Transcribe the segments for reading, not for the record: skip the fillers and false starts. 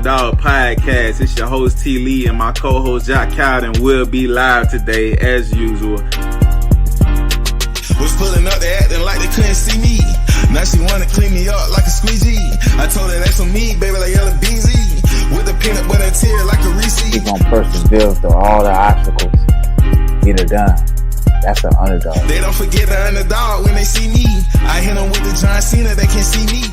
Underdog Podcast. It's your host T. Lee and my co-host Jack Cowden will be live today as usual. Was pulling up, they acting like they couldn't see me. Now she wanna clean me up like a squeegee. I told her that's on me, baby, like yellow BZ. With the peanut butter tear like a Reese. He's gonna persevere through all the obstacles. Get it done. That's an underdog. They don't forget the underdog when they see me. I hit them with the John Cena, they can't see me.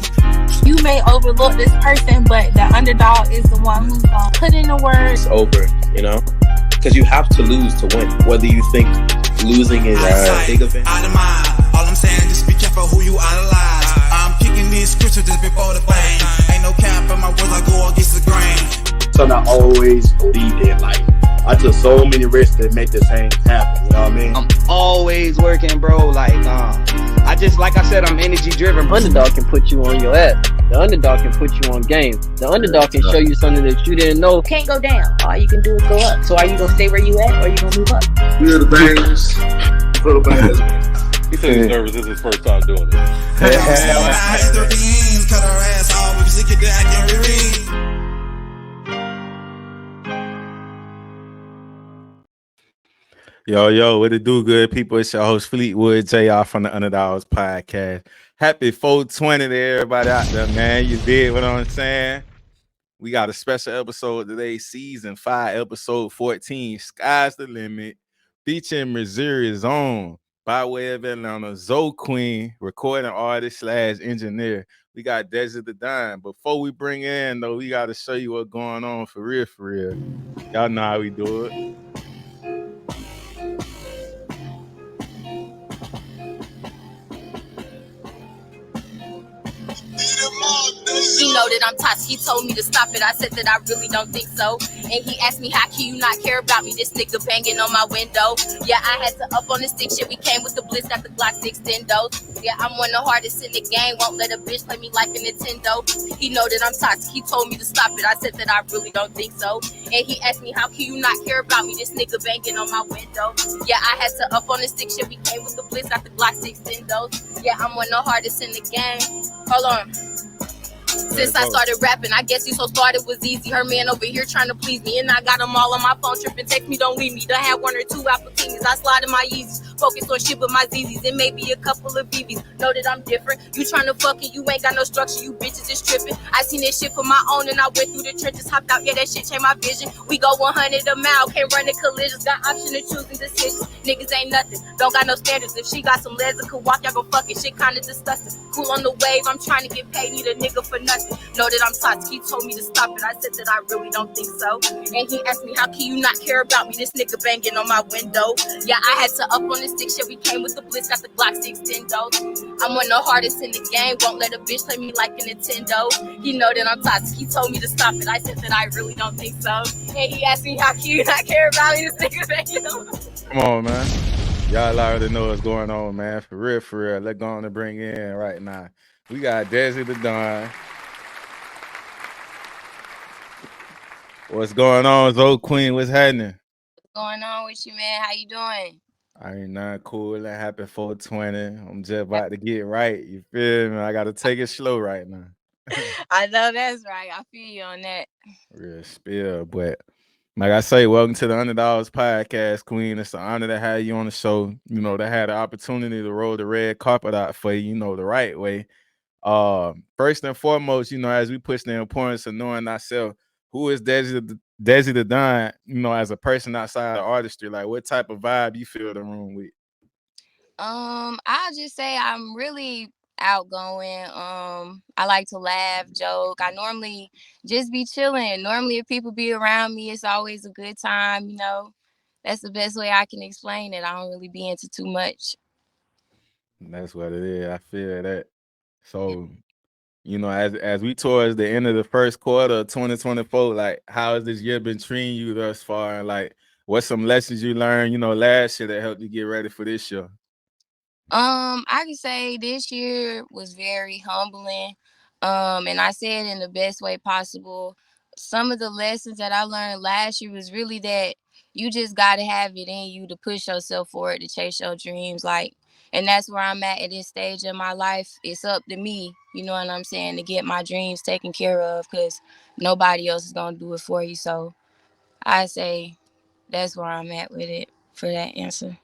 You may overlook this person, but the underdog is the one who's gonna put in the work. It's over, you know? Because you have to lose to win. Whether you think losing is a big event. Out of mind. All I'm saying, just be careful who you idolize. I'm kicking these scriptures just before the fame. Ain't no cap in my words, I go against the grain. So I always believed in life. I took so many risks to make this thing happen, you know what I mean? I'm always working, bro. Like I said, I'm energy driven. Underdog can put you on your ass. The underdog can put you on game. The underdog can show you something that you didn't know. Can't go down. All you can do is go up. So are you gonna stay where you at, or are you gonna move up? We're the bangers. For the bangers. He said he's nervous. This is his first time doing it. Cut her ass off, we sick it down, can reread. Yo, what it do, good people? It's your host Fleetwood JR from the Underdogs Podcast. Happy 420 to everybody out there, man. You did what I'm saying. We got a special episode today, season 5, episode 14. Sky's the limit, featuring Missouri's own, by way of Atlanta, Zoe Queen, recording artist / engineer. We got Dessiedadonn. Before we bring in, though, we got to show you what's going on for real. Y'all know how we do it. He know that I'm toxic. He told me to stop it. I said that I really don't think so. And he asked me, how can you not care about me? This nigga banging on my window. Yeah, I had to up on the stick shit. We came with the blitz, got the Glock 6 extendos. Yeah, I'm one of the hardest in the game. Won't let a bitch play me like a Nintendo. He know that I'm toxic. He told me to stop it. I said that I really don't think so. And he asked me, how can you not care about me? This nigga banging on my window. Yeah, I had to up on the stick shit. We came with the blitz, got the Glock 6 extendos. Yeah, I'm one of the hardest in the game. Hold on. Since I started rapping, I guess you so smart it was easy. Her man over here trying to please me, and I got them all on my phone tripping. Text me, don't leave me. Done had 1 or 2 Applebee's. I slide in my Yeezys, focus on shit with my ZZs, and maybe a couple of BBs. Know that I'm different. You trying to fuck it, you ain't got no structure. You bitches is tripping. I seen this shit for my own, and I went through the trenches, hopped out. Yeah, that shit changed my vision. We go 100 a mile, can't run the collisions. Got option of choosing decisions. Niggas ain't nothing, don't got no standards. If she got some legs that could walk, y'all gon' fuck it. Shit kinda disgusting. Cool on the wave, I'm trying to get paid. Need a nigga for nothing. Know that I'm toxic. He told me to stop it. I said that I really don't think so. And he asked me, how can you not care about me? This nigga banging on my window. Yeah, I had to up on the stick shit. We came with the blitz, got the Glock 6 extendos. I'm one of the hardest in the game. Won't let a bitch play me like a Nintendo. He know that I'm toxic. He told me to stop it. I said that I really don't think so. And he asked me, how can you not care about me? This nigga banging on my window. Come on, man. Y'all already know what's going on, man. For real. Let's go on and bring in right now. We got Dessiedadonn. What's going on, Zoe Queen? What's happening? What's going on with you, man? How you doing? I ain't not cool. And happy 420. I'm just about to get right. You feel me? I got to take it slow right now. I know that's right. I feel you on that. Real spill, but like I say, welcome to the Underdogs Podcast, Queen. It's an honor to have you on the show. You know, to have the opportunity to roll the red carpet out for you, the right way. First and foremost, as we push the importance of knowing ourselves, who is Dessiedadonn, as a person outside of artistry? Like, what type of vibe you feel the room with? I'll just say I'm really outgoing. I like to laugh, joke. I normally just be chilling. Normally, if people be around me, it's always a good time. That's the best way I can explain it. I don't really be into too much. That's what it is. I feel that. So, as we towards the end of the first quarter of 2024, like, how has this year been treating you thus far? And like, what's some lessons you learned, last year that helped you get ready for this year? I can say this year was very humbling. And I say it in the best way possible. Some of the lessons that I learned last year was really that you just got to have it in you to push yourself forward, to chase your dreams. Like, And that's where I'm at this stage of my life. It's up to me, you know what I'm saying, to get my dreams taken care of, because nobody else is going to do it for you. So I say that's where I'm at with it for that answer.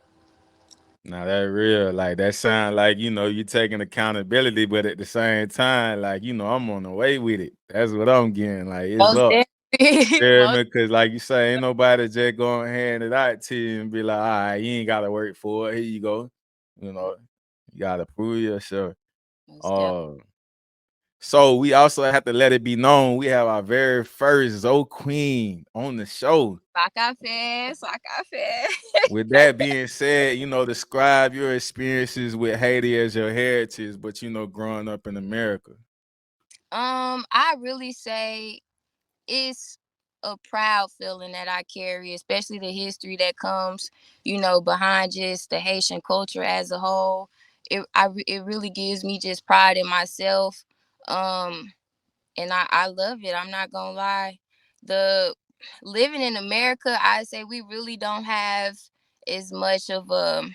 Now that real, like that sound like you taking accountability, but at the same time, like I'm on the way with it. That's what I'm getting. Like it's Most up. definitely. Yeah, Most, man, because like you say, ain't nobody just going to hand it out to you and be like, all right, you ain't gotta work for it. Here you go. You know, you gotta prove yourself. most definitely. Uh so we also have to let it be known we have our very first Zoe Queen on the show. Like I said, like I said. With that being said, describe your experiences with Haiti as your heritage, but growing up in America. I really say it's a proud feeling that I carry, especially the history that comes, behind just the Haitian culture as a whole. It really gives me just pride in myself. Um, and I love it. I'm not gonna lie. The living in America, I say we really don't have as much of a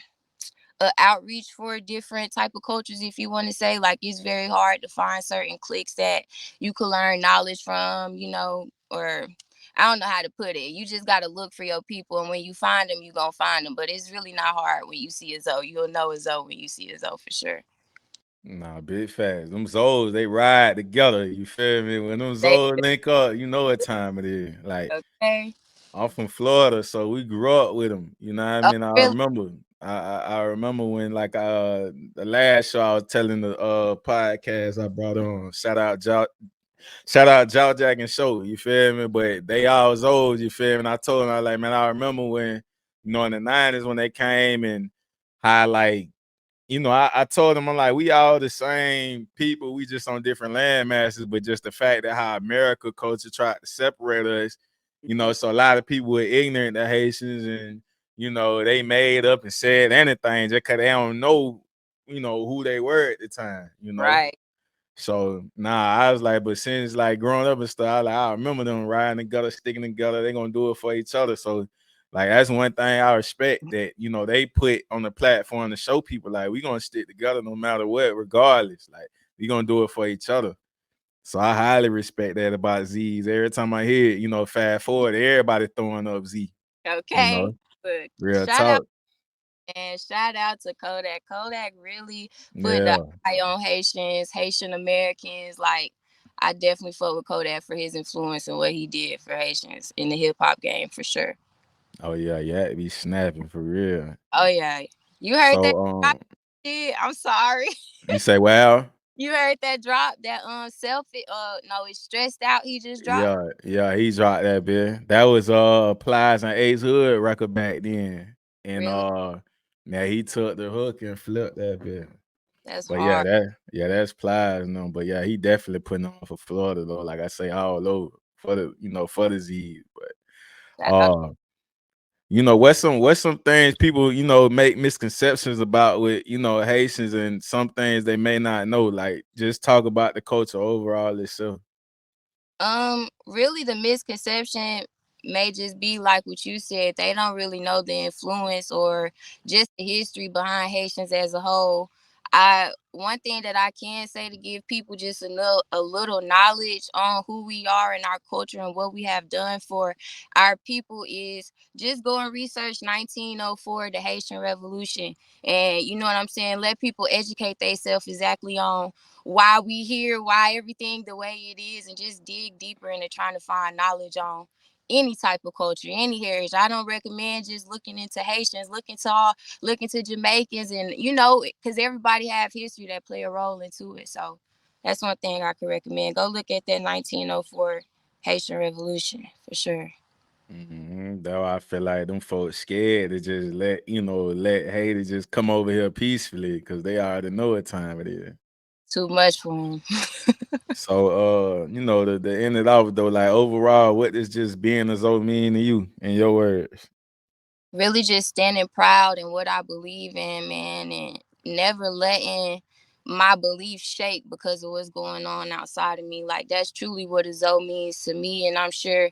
outreach for different type of cultures, if you want to say. Like, it's very hard to find certain cliques that you could learn knowledge from, or I don't know how to put it. You just got to look for your people, and when you find them, you gonna find them. But it's really not hard. When you see a Zoe, you'll know a Zoe when you see a Zoe, for sure. Nah, big facts. Them Zoes, they ride together. You feel me? When them They Zoes link up, you know what time it is. Like, okay. I'm from Florida, so we grew up with them. You know what I Oh, mean? I really? remember. I remember when the last show I was telling the podcast I brought on. Shout out Jaw Jack and Show. You feel me? But they all was old. You feel me? And I told him, I was like, man, I remember when in the 90s when they came and how like I told him, I'm like, we all the same people. We just on different land masses, but just the fact that how America culture tried to separate us, so a lot of people were ignorant to Haitians and, they made up and said anything just because they don't know, who they were at the time. Right. So I was like, but since like growing up and stuff, I remember them riding together, sticking together. They gonna do it for each other. So like that's one thing I respect that they put on the platform to show people like we gonna stick together no matter what, regardless. Like we gonna do it for each other. So I highly respect that about Z's. Every time I hear it, fast forward, everybody throwing up Z. You Okay. know, Look, real talk. shout out to Kodak. Kodak really put the Yeah. eye on Haitians, Haitian Americans. Like, I definitely fuck with Kodak for his influence and what he did for Haitians in the hip hop game, for sure. Oh yeah, it be snapping for real. Oh yeah, you heard that So drop? I'm sorry. you say, well. You heard that drop? That selfie? No, it's stressed out. He just dropped. Yeah, he dropped that bit. That was Plies and Ace Hood record back then. And Really? now he took the hook and flipped that bit. That's But hard. that's Plies, no. But yeah, he definitely putting on for Florida though. Like I say, all over for the Z. But Shout out. what's some things people, make misconceptions about with, Haitians and some things they may not know. Like just talk about the culture overall itself. Really, the misconception may just be like what you said. They don't really know the influence or just the history behind Haitians as a whole. One thing that I can say to give people just a little knowledge on who we are and our culture and what we have done for our people is just go and research 1904, the Haitian Revolution, and you know what I'm saying. Let people educate themselves exactly on why we here, why everything the way it is, and just dig deeper into trying to find knowledge on any type of culture, any heritage. I don't recommend just looking into Haitians, looking to Jamaicans, and because everybody have history that play a role into it. So that's one thing I could recommend. Go look at that 1904 Haitian Revolution for sure. Though I feel like them folks scared to just let Haiti just come over here peacefully because they already know what time it is. Too much for them. So the end it off though, like overall, what does just being a Zoe mean to you in your words? Really just standing proud in what I believe in, man, and never letting my belief shake because of what's going on outside of me. Like, that's truly what a Zoe means to me. And I'm sure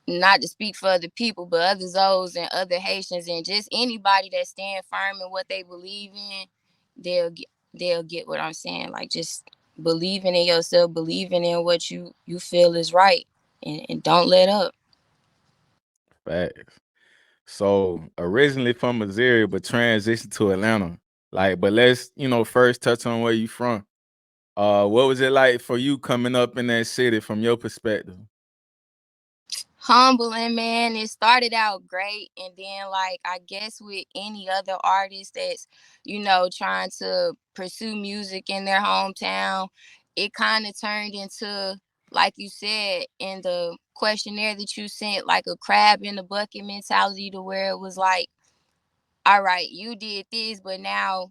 not to speak for other people, but other Zoes and other Haitians and just anybody that stand firm in what they believe in, they'll get what I'm saying. Like just believing in yourself, believing in what you feel is right, and don't let up. Facts. So originally from Missouri, but transitioned to Atlanta. Like, but let's first touch on where you from. What was it like for you coming up in that city from your perspective? Humbling, man. It started out great, and then like I guess with any other artist that's trying to pursue music in their hometown, it kind of turned into, like you said in the questionnaire that you sent, like a crab in the bucket mentality, to where it was like, all right, you did this, but now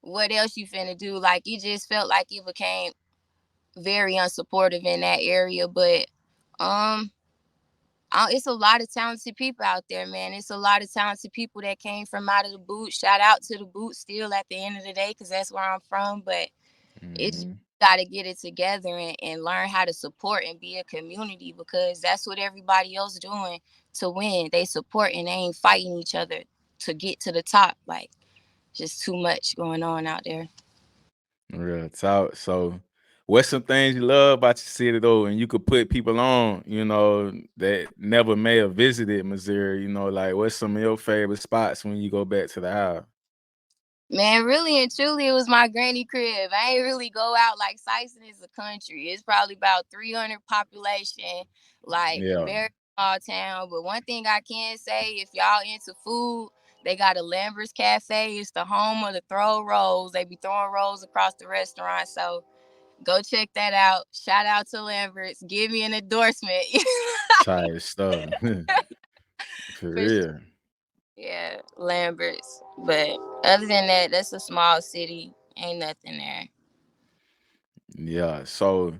what else you finna do? Like it just felt like it became very unsupportive in that area. But um it's a lot of talented people out there, man. It's a lot of talented people that came from out of the boot. Shout out to the boot still at the end of the day, because that's where I'm from. But it's Mhm. got to get it together and learn how to support and be a community, because that's what everybody else doing to win. They support and they ain't fighting each other to get to the top. Like, just too much going on out there. Real talk. So, what's some things you love about your city though, and you could put people on, that never may have visited Missouri? Like what's some of your favorite spots when you go back to the house? Man, really and truly, it was my granny crib. I ain't really go out. Like, Syson is a country. It's probably about 300 population, like Yeah, very small town. But one thing I can say, if y'all into food, they got a Lambert's Cafe. It's the home of the throw rolls. They be throwing rolls across the restaurant. So go check that out. Shout out to Lambert's. Give me an endorsement. tired stuff. For For sure. real. Yeah, Lambert's. But other than that, that's a small city. Ain't nothing there. Yeah. So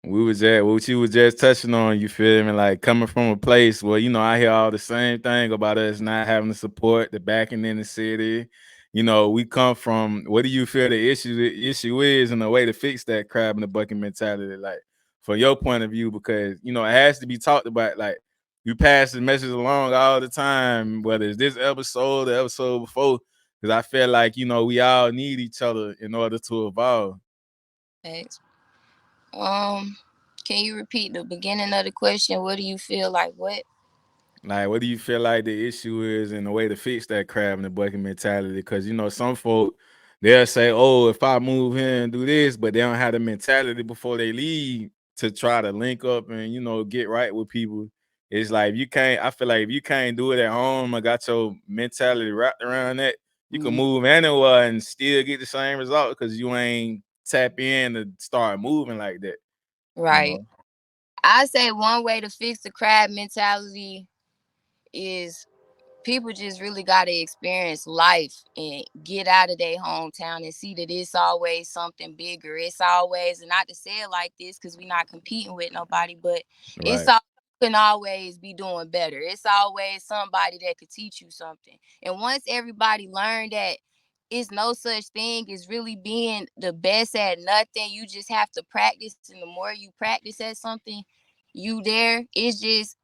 we was at what you was just touching on, you feel me? Like coming from a place where, I hear all the same thing about us not having the support, the backing in the city. We come from, what do you feel the issue is, and the way to fix that crab in the bucket mentality, like from your point of view, because it has to be talked about. Like you pass the message along all the time, whether it's this episode, the episode before, because I feel like, we all need each other in order to evolve. Thanks. Um, can you repeat the beginning of the question? What do you feel like? What? Like, what do you feel like the issue is and the way to fix that crab in the bucket mentality? Because some folk, they'll say, "Oh, if I move here and do this," but they don't have the mentality before they leave to try to link up and get right with people. It's like you can't. I feel like if you can't do it at home, I got your mentality wrapped around that. You can move anywhere and still get the same result because you ain't tap in to start moving like that. You Right. know, I say one way to fix the crab mentality is people just really got to experience life and get out of their hometown and see that it's always something bigger. It's always, and not to say it like this because we're not competing with nobody, but it's right? all, you can always be doing better. It's always somebody that could teach you something. And once everybody learned that it's no such thing as really being the best at nothing, you just have to practice. And the more you practice at something, you there. It's just,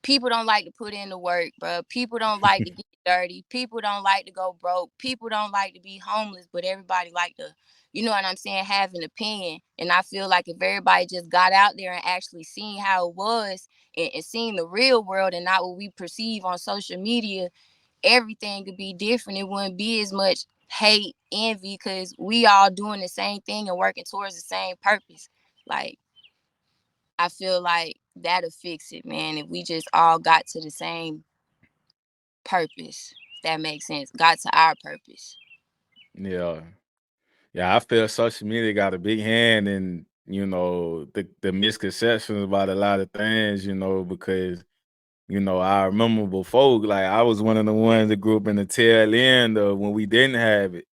people don't like to put in the work, bro. People don't like to get dirty. People don't like to go broke. People don't like to be homeless, but everybody like to, you know what I'm saying, have an opinion. And I feel like if everybody just got out there and actually seen how it was, and seen the real world and not what we perceive on social media, everything could be different. It wouldn't be as much hate, envy, because we all doing the same thing and working towards the same purpose. Like, I feel like that'll fix it, man. If we just all got to the same purpose, if that makes sense. Got to our purpose. Yeah. Yeah, I feel social media got a big hand in, the misconceptions about a lot of things, because, I remember before, like I was one of the ones that grew up in the tail end of when we didn't have it,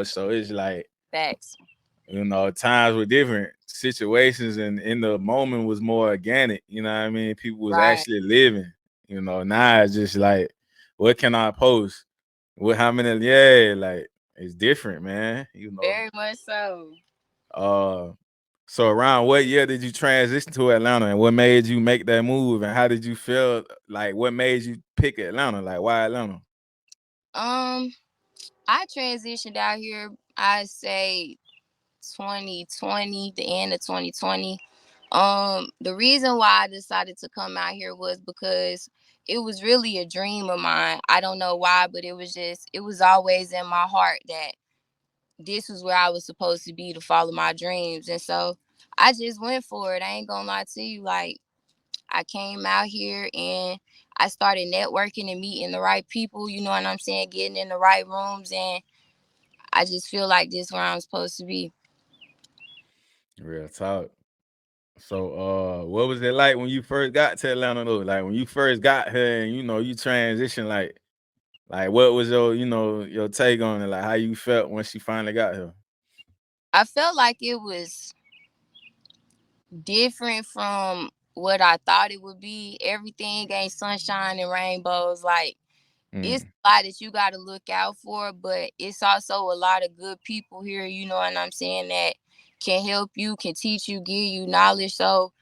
so it's like, Facts. times were different, situations and in the moment was more organic, you know what I mean? People was Right. actually living, now it's just like, what can I post? How many, yeah, like it's different, man, Very much so. Uh, So around what year did you transition to Atlanta, and what made you make that move, and how did you feel? Like, what made you pick Atlanta? Like, why Atlanta? Um, I transitioned out here, I say 2020, the end of 2020. The reason why I decided to come out here was because it was really a dream of mine. I don't know why, but it was always in my heart that this was where I was supposed to be to follow my dreams. And so I just went for it. I ain't gonna lie to you. Like, I came out here and I started networking and meeting the right people, you know what I'm saying, getting in the right rooms, and I just feel like this is where I'm supposed to be. Real talk. So, what was it like when you first got to Atlanta though? Like when you first got here and you transitioned, like what was your take on it? Like how you felt when she finally got here? I felt like it was different from what I thought it would be. Everything ain't sunshine and rainbows. Like, it's a lot that you got to look out for, but it's also a lot of good people here, you know what I'm saying, that can help you, can teach you, give you knowledge. So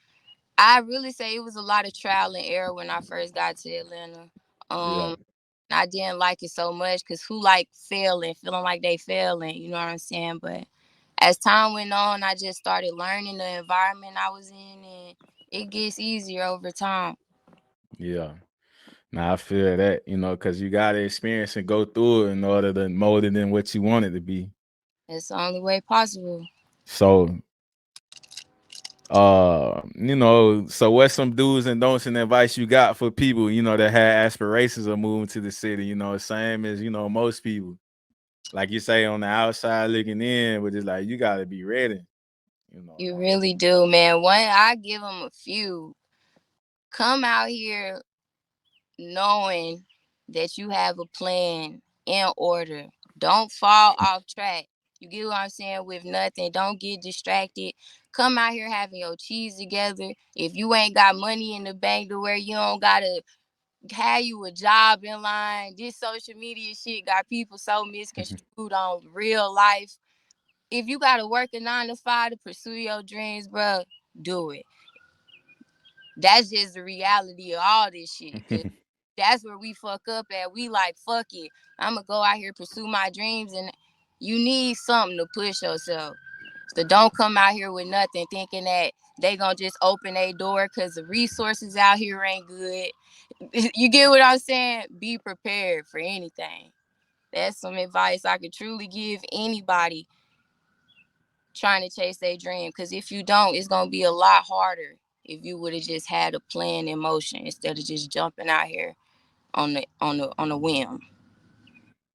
I really say it was a lot of trial and error when I first got to Atlanta. Yeah. I didn't like it so much because who like failing, feeling like they failing, you know what I'm saying? But as time went on, I just started learning the environment I was in, and it gets easier over time. Yeah. Now I feel that, because you gotta experience and go through it in order to mold it in what you want it to be. It's the only way possible. So, so what's some do's and don'ts and advice you got for people, that had aspirations of moving to the city, same as, most people. Like you say, on the outside looking in, but it's like you gotta be ready, You really do, man. I give them a few. Come out here knowing that you have a plan in order. Don't fall off track. You get what I'm saying? With nothing. Don't get distracted. Come out here having your cheese together. If you ain't got money in the bank to where you don't gotta have you a job in line, this social media shit got people so misconstrued on real life. If you gotta work a 9 to 5 to pursue your dreams, bro, do it. That's just the reality of all this shit. Cause that's where we fuck up at. We like, fuck it. I'ma go out here, pursue my dreams, and you need something to push yourself. So don't come out here with nothing thinking that they gonna just open a door because the resources out here ain't good. You get what I'm saying? Be prepared for anything. That's some advice I could truly give anybody trying to chase their dream. Because if you don't, it's gonna be a lot harder if you would have just had a plan in motion instead of just jumping out here on a whim.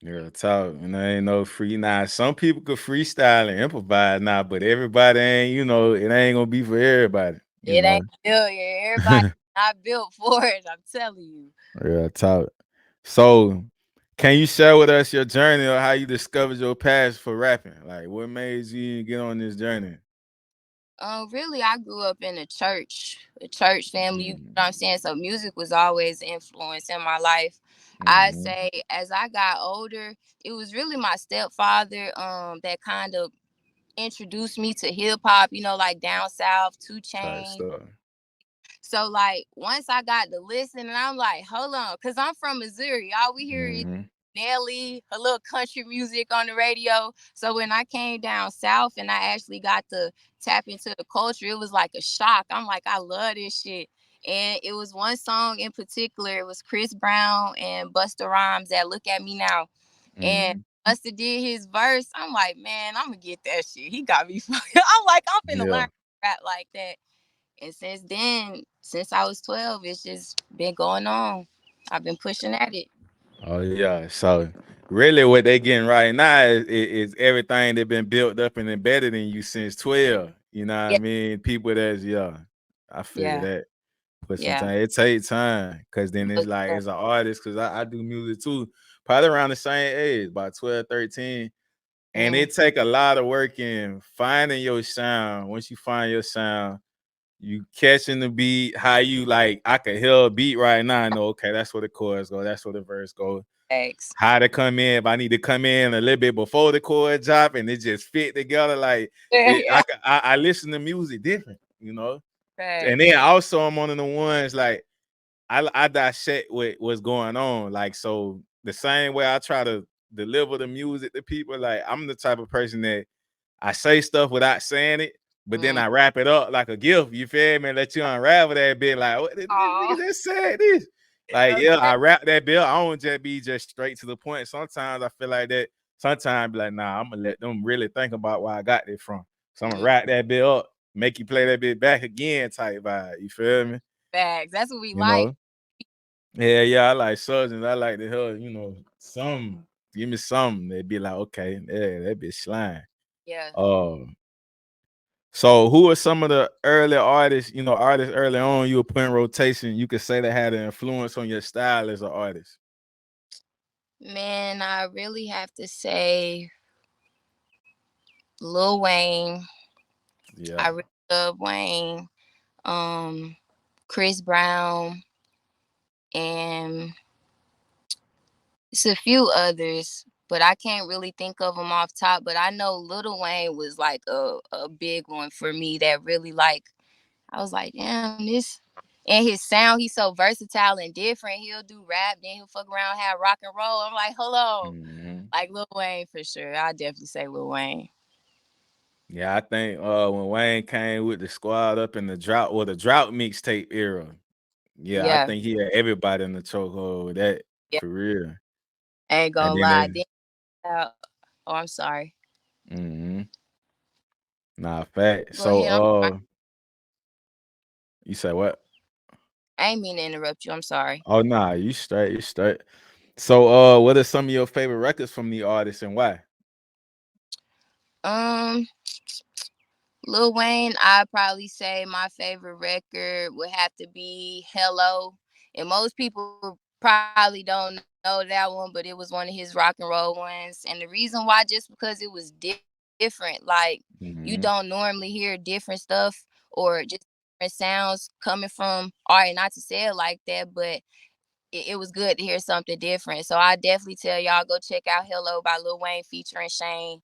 Yeah, talk. And there ain't no free now. Some people could freestyle and improvise now, but everybody ain't, it ain't gonna be for everybody, It ain't built. Everybody not built for it. I'm telling you. Yeah, talk. So can you share with us your journey or how you discovered your passion for rapping? Like what made you get on this journey? Really, I grew up in a church family. You know what I'm saying? So music was always an influence in my life. I say as I got older, it was really my stepfather that kind of introduced me to hip hop, like down south, 2 Chainz. Stuff. So like once I got to listen, and I'm like, hold on, because I'm from Missouri. All we hear is Nelly, a little country music on the radio. So when I came down south and I actually got to tap into the culture, it was like a shock. I'm like, I love this shit. And it was one song in particular. It was Chris Brown and Busta Rhymes that Look at Me Now. And Busta did his verse. I'm like, man, I'm gonna get that shit. He got me. I'm like, I'm finna learn rap like that. And since then, since I was 12, it's just been going on. I've been pushing at it. Oh yeah. So really what they getting right now is everything that been built up and embedded in you since 12. You know what I mean? People that's I feel that. But sometimes it takes time because then it's like as an artist, because I do music too, probably around the same age, about 12, 13. And it take a lot of work in finding your sound. Once you find your sound, you catching the beat, how you like, I can hear a beat right now. I know, okay, that's where the chorus go, that's where the verse go. Thanks. How to come in, if I need to come in a little bit before the chord drop and it just fit together. Like it, Yeah. I listen to music different, you know. Thanks. And then also I'm one of the ones like I dissect what's going on. Like, so the same way I try to deliver the music to people, like I'm the type of person that I say stuff without saying it, but then I wrap it up like a gift. You feel me? And let you unravel that bit. Like, what this nigga just said this? Like, yeah, I rap that bit. I don't just be just straight to the point. Sometimes I feel like that. Sometimes I be like, nah, I'm gonna let them really think about where I got it from. So I'm gonna wrap that bit up, make you play that bit back again, type vibe. You feel me? Facts. That's what we You like. know? Yeah, I like substance. I like to hear, you know, some give me something. They'd be like, okay, yeah, that bitch slime. Yeah. So who are some of the early artists, you know, artists early on you were putting rotation, you could say that had an influence on your style as an artist? Man, I really have to say Lil Wayne. Yeah. I really love Wayne. Chris Brown, and it's a few others, but I can't really think of them off top. But I know Lil Wayne was like a big one for me that really like, I was like, damn, this. And his sound, he's so versatile and different. He'll do rap, then he'll fuck around, have rock and roll. I'm like, hold on. Mm-hmm. Like Lil Wayne for sure. I definitely say Lil Wayne. Yeah, I think when Wayne came with the squad up in the drought or the drought mixtape era, yeah, I Yeah. think he had everybody in the chokehold with that for real. Ain't And gonna then lie. Oh, I'm sorry. mm-hmm. Nah, fact. Go ahead. So you say what? I ain't mean to interrupt you. I'm sorry. Oh nah, you straight, you straight. So what are some of your favorite records from the artist and why? Lil Wayne, I'd probably say my favorite record would have to be Hello. And most people probably don't know that one, but it was one of his rock and roll ones. And the reason why, just because it was different. Like, you Mm-hmm. don't normally hear different stuff or just different sounds coming from art. Not to say it like that, but it was good to hear something different. So I definitely tell y'all, go check out Hello by Lil Wayne featuring Shane.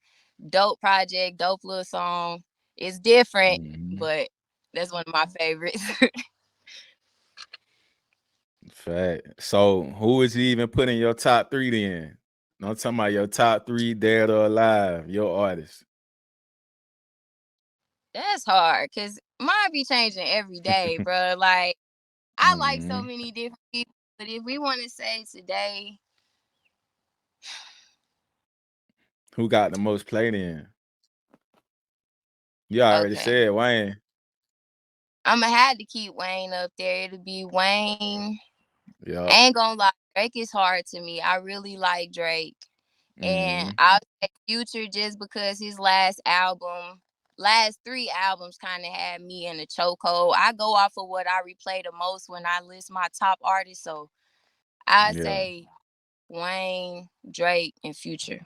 Dope project, dope little song. It's different, Mm-hmm. but that's one of my favorites. Fact. So who is he even put in your top 3 then? No, I'm talking about your top 3 dead or alive, your artists. That's hard because mine be changing every day, bro. Like, I like so Mm-hmm. many different people, but if we want to say today, Who got the most played in? You already okay, said Wayne. I'm gonna have to keep Wayne up there. It'll be Wayne. Yeah. I ain't gonna lie, Drake is hard to me. I really like Drake. And Mm-hmm. I'll say Future just because his last 3 albums kind of had me in a chokehold. I go off of what I replay the most when I list my top artists. So I Yeah. say Wayne, Drake, and Future.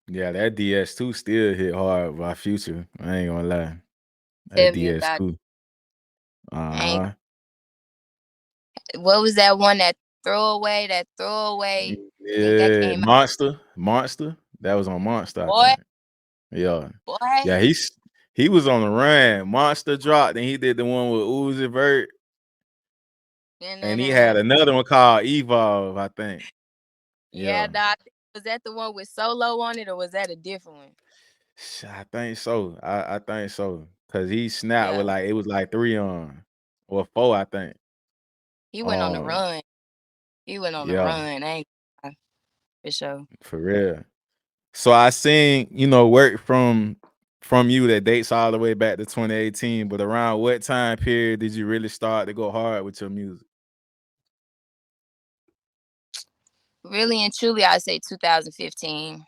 Yeah, that DS2 still hit hard by Future. I ain't gonna lie. That Tell me about it. DS2. I Uh-huh. what was that one, that throwaway? I think that Yeah, came out. Monster. That was on Monster, I Boy, think. Yeah. boy. Yeah, he was on the run. Monster dropped, and he did the one with Uzi Vert, and he had Yeah, another one called Evolve, I think. Yeah. Doc. Was that the one with Solo on it, or was that a different one? I think so. I think so. Cause he snapped with Yeah, like it was like 3 on or 4, I think. he went on the Um, run. He went on the yeah, run. I ain't gonna lie, for sure. for real. So I seen, you know, work from you that dates all the way back to 2018, but around what time period did you really start to go hard with your music? Really and truly, I'd say 2015.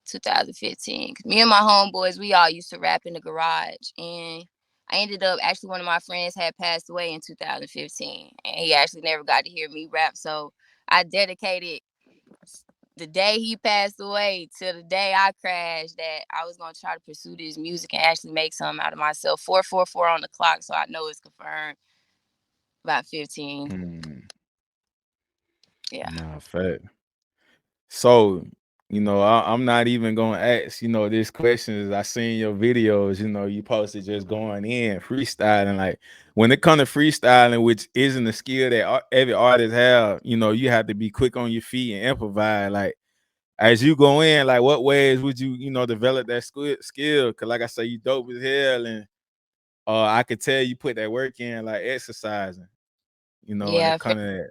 2015. Me and my homeboys, we all used to rap in the garage. And I ended up, actually, one of my friends had passed away in 2015. And he actually never got to hear me rap. So I dedicated the day he passed away till the day I crashed, that I was gonna try to pursue this music and actually make something out of myself. 444 on the clock, so I know it's confirmed. About 15. Yeah. Nah, fact. So, I'm not even gonna ask, this question is I seen your videos, you posted just going in, freestyling. Like when it comes to freestyling, which isn't a skill that every artist have, you have to be quick on your feet and improvise. Like as you go in, like what ways would you, develop that skill? Cause like I say, you dope as hell, and I could tell you put that work in, like exercising, and it Yeah, kind of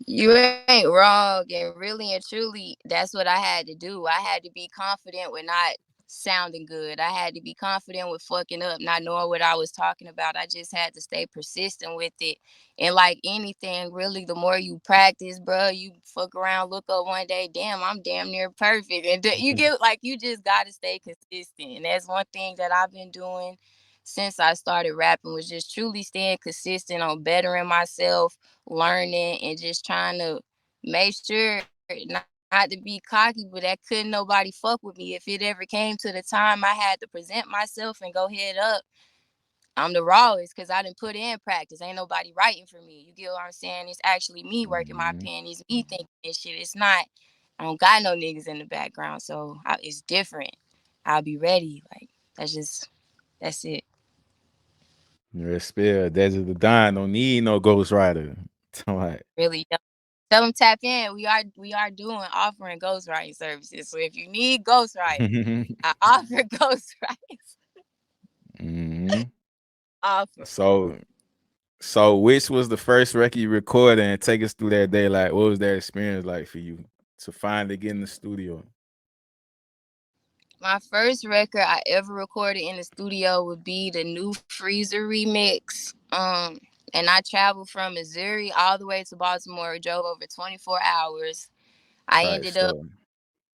you ain't wrong, and really and truly, that's what I had to do. I had to be confident with not sounding good. I had to be confident with fucking up, not knowing what I was talking about. I just had to stay persistent with it. And like anything, really, the more you practice, bro, you fuck around, look up one day, damn, I'm damn near perfect. And you get like, you just got to stay consistent. And that's one thing that I've been doing since I started rapping, was just truly staying consistent on bettering myself, learning, and just trying to make sure not to be cocky, but that couldn't nobody fuck with me. If it ever came to the time I had to present myself and go head up, I'm the rawest because I didn't put in practice. Ain't nobody writing for me. You get what I'm saying? It's actually me working my pen. It's me thinking this shit. It's not, I don't got no niggas in the background. So it's different. I'll be ready. Like, that's it. respect. Dessidadonn don't need no ghostwriter. Like, Really don't. Tell them tap in. We are doing offering ghostwriting services. So if you need ghostwriting, I offer ghostwriting. mm-hmm. Offer. So which was the first record you recorded, and take us through that day? Like, what was that experience like for you to finally get in the studio? My first record I ever recorded in the studio would be the New Freezer remix. And I traveled from Missouri all the way to Baltimore. Drove over 24 hours. I Type ended up, stuff.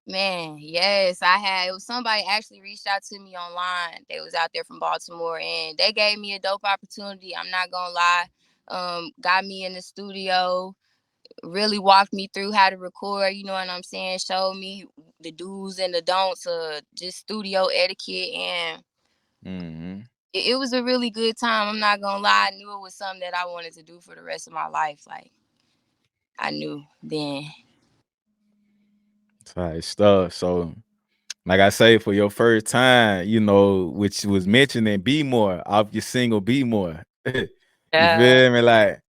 man, yes, it was somebody actually reached out to me online. They was out there from Baltimore, and they gave me a dope opportunity. I'm not gonna lie. Got me in the studio, really walked me through how to record, you know what I'm saying? Showed me the do's and the don'ts of just studio etiquette, and Mm-hmm. it was a really good time. I'm not gonna lie. I knew it was something that I wanted to do for the rest of my life. Like, I knew then. Type stuff. So, like I say, for your first time, which was mentioning Be More off your single Be More. You Yeah. feel me? Like,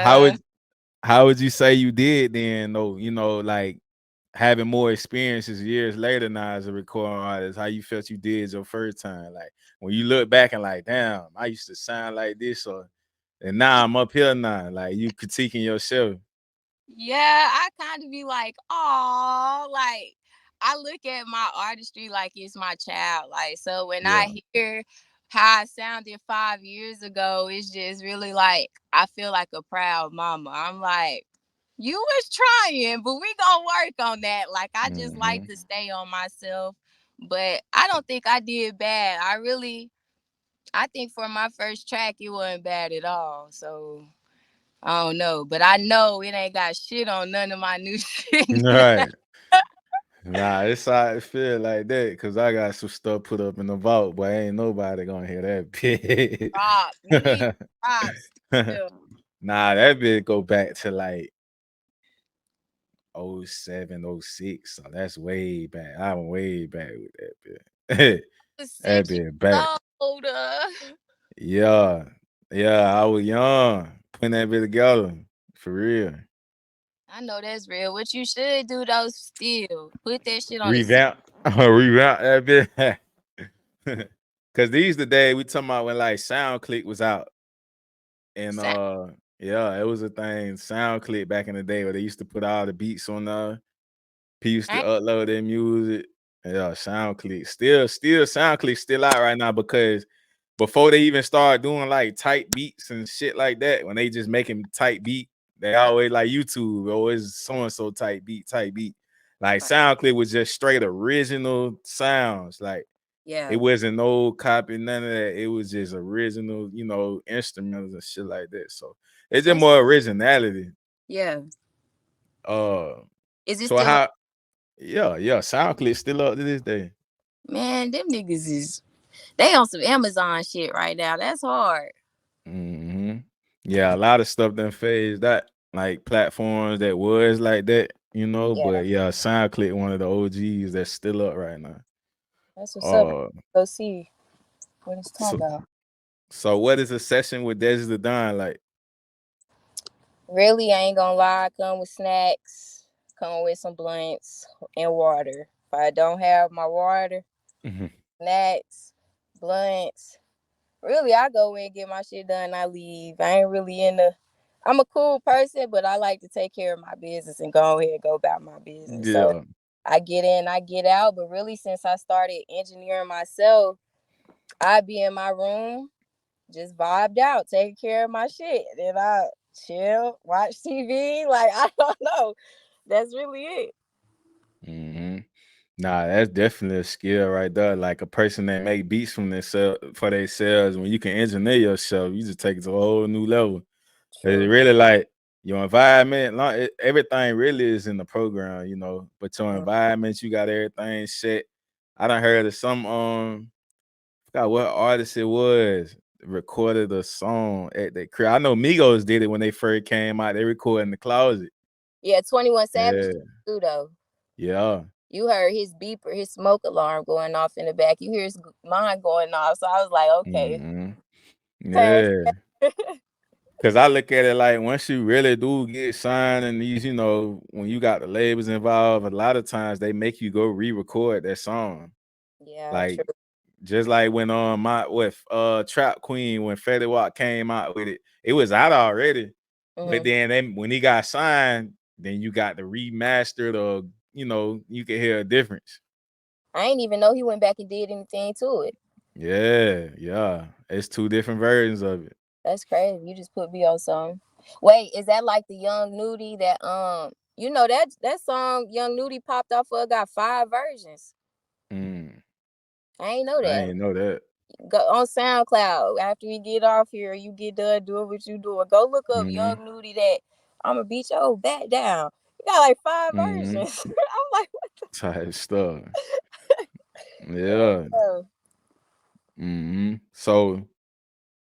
how Yeah. would how would you say you did then, though, like having more experiences years later now as a recording artist, how you felt you did your first time? Like when you look back and like, damn, I used to sound like this, and now I'm up here now. Like you critiquing yourself. Yeah, I kind of be like, oh, like I look at my artistry like it's my child. Like, so when Yeah. I hear how I sounded 5 years ago, it's just really like I feel like a proud mama. I'm like, you was trying, but we gonna work on that. Like, I just like Mm-hmm. to stay on myself, but I don't think I did bad. I think for my first track, it wasn't bad at all. So I don't know, but I know it ain't got shit on none of my new shit. Right. Nah, it's how I feel like that because I got some stuff put up in the vault, but ain't nobody gonna hear that bit. Props, me, props. Still. Nah, that bit go back to like 07, 06. So that's way back. I'm way back with that bit. Was That 6 years bit back. older. Yeah. Yeah, I was young. Putting that bit together. For real. I know that's real. What you should do though, still put that shit on the Revamp. Revamp that bit. Cause these the day we talking about when like SoundClick was out. And sound. yeah, it was a thing. SoundClick back in the day where they used to put all the beats on people used to upload their music. Yeah, SoundClick. Still SoundClick still out right now because before they even start doing like tight beats and shit like that, when they just making tight beat, they always like YouTube, always so and so tight beat. Like SoundClick was just straight original sounds. Like it Yeah, wasn't no copy, none of that. It was just original, instruments and shit like that. So it's just that's more originality. yeah. Uh Is it So still on? how? Yeah, SoundClick still up to this day. Man, them niggas is they on some Amazon shit right now. That's hard. Hmm. Yeah, a lot of stuff done phased that, like platforms that was like that, Yeah, But yeah, SoundClick one of the OGs that's still up right now. that's what's up. Uh, Go see what it's so, talking about. so what is a session with Dessidadonn like? Really, I ain't gonna lie. Come with snacks, come with some blunts and water. If I don't have my water, Mhm. snacks, blunts. Really, I go in and get my shit done. And I leave. I ain't really in the. I'm a cool person, but I like to take care of my business and go ahead and go about my business. So Yeah. I get in, I get out. But really, since I started engineering myself, I be in my room, just vibed out, taking care of my shit. Then I chill, watch TV. Like, I don't know. That's really it. Hmm. Nah, that's definitely a skill right there. Like a person that make beats from themselves for themselves. When you can engineer yourself, you just take it to a whole new level. It's True. really like your environment. Everything really is in the program, But your Mm. environment, you got everything set. I done heard of some forgot what artist it was recorded a song at the crib. I know Migos did it when they first came out. They recorded in the closet. Yeah, 21 Savage Yeah, too, though. yeah. You heard his beeper, his smoke alarm going off in the back. You hear his mine going off. So I was like, okay, Hmm. pass. Yeah. Cause I look at it like once you really do get signed and these, when you got the labels involved, a lot of times they make you go re-record that song. Yeah, Like true. just like when with Trap Queen, when Fetty Wap came out with it, it was out already. But Mm-hmm. then when he got signed, then you got the remastered or you can hear a difference. I ain't even know he went back and did anything to it. Yeah. It's two different versions of it. That's crazy. You just put me on something. Wait, is that like the Young Nudie that that song Young Nudie popped off of got 5 versions. Mm, I ain't know I that. ain't know that. Go on SoundCloud after we get off here. You get done doing what you doing. Go look up Mm-hmm. Young Nudie that I'ma beat your back down. You got like 5 Mm-hmm. versions. I'm like, Type stuff. what Yeah. the So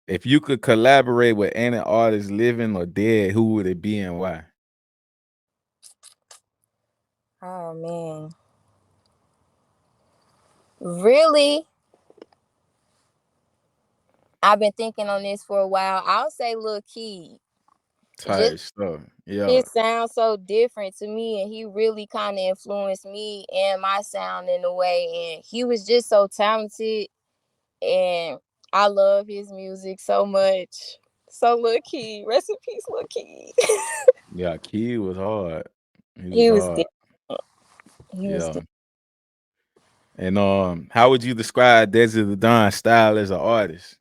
if you could collaborate with any artist living or dead, who would it be and why? oh man. Really? I've been thinking on this for a while. I'll say Lil Key. Just Type stuff. Yeah. his sound so different to me, and he really kind of influenced me and my sound in a way. And he was just so talented, and I love his music so much. So Lil Key, rest in peace, Lil Key. Yeah, Key was hard. He was He was hard. different. He was Yeah. different. And how would you describe Dessiedadonn style as an artist?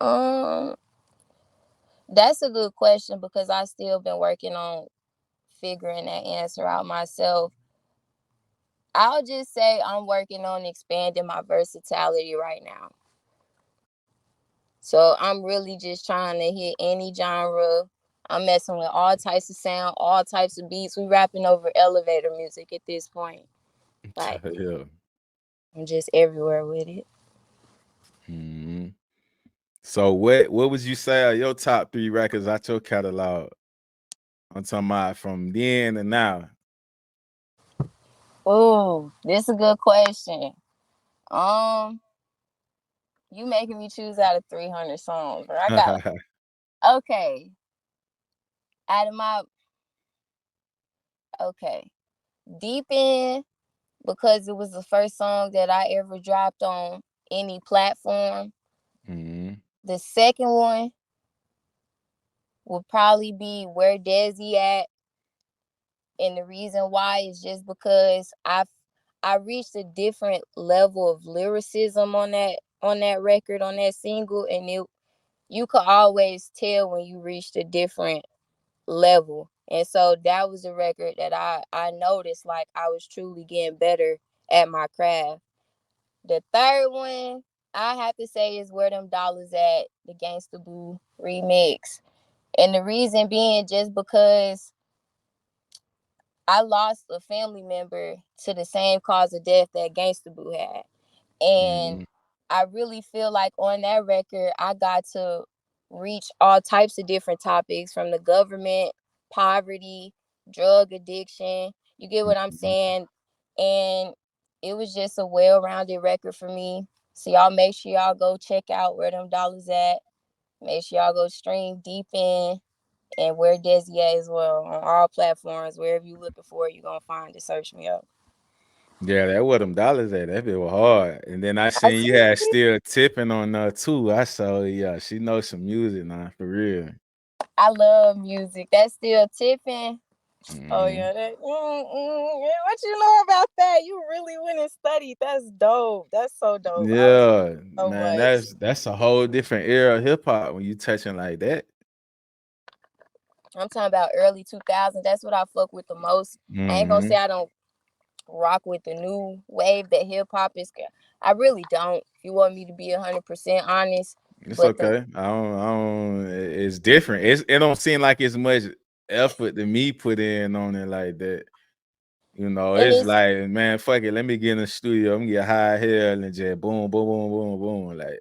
Um, that's a good question because I still been working on figuring that answer out myself. I'll just say I'm working on expanding my versatility right now. So I'm really just trying to hit any genre. I'm messing with all types of sound, all types of beats. We rapping over elevator music at this point. Like Yeah. I'm just everywhere with it. Hmm. So what would you say are your top 3 records out your catalog? I'm talking about from then and now. Oh, this is a good question. Um, you making me choose out of 300 songs, but I got okay. Out of my okay, Deep In because it was the first song that I ever dropped on any platform. Hmm. The second one would probably be Where Desi At, and the reason why is just because I reached a different level of lyricism on that record on that single, and you could always tell when you reached a different level. And so that was a record that I noticed like I was truly getting better at my craft. The third one I have to say is Where Them Dollars At, the Gangsta Boo remix. And the reason being just because I lost a family member to the same cause of death that Gangsta Boo had. And I really feel like on that record, I got to reach all types of different topics from the government, poverty, drug addiction. You get what I'm saying? And it was just a well-rounded record for me. So y'all make sure y'all go check out Where Them Dollars At. Make sure y'all go stream Deep In and Where Desi At as well on all platforms. Wherever you looking for it, you're going to find it. Search me up. Yeah, that what them dollars at. That bit was hard. And then I I seen you see. had still tipping on too. I saw yeah, she knows some music now for real. I love music. That's still tipping. Oh Mhm. yeah, yeah, what you know about that? You really went and studied. That's dope. That's so dope. I respect Yeah, so man, much. that's a whole different era of hip hop when you touching like that. I'm talking about early 2000s. That's what I fuck with the most. I ain't gonna say Hmm. I don't rock with the new wave that hip hop is. I really don't. If you want me to be 100% honest, It's but the okay. It's different. It don't seem like it's much effort to me put in on it like that. You know, and it's it's like, man, fuck it. Let me get in the studio. I'm gonna get high hell and just boom, boom, boom, boom, boom. Like,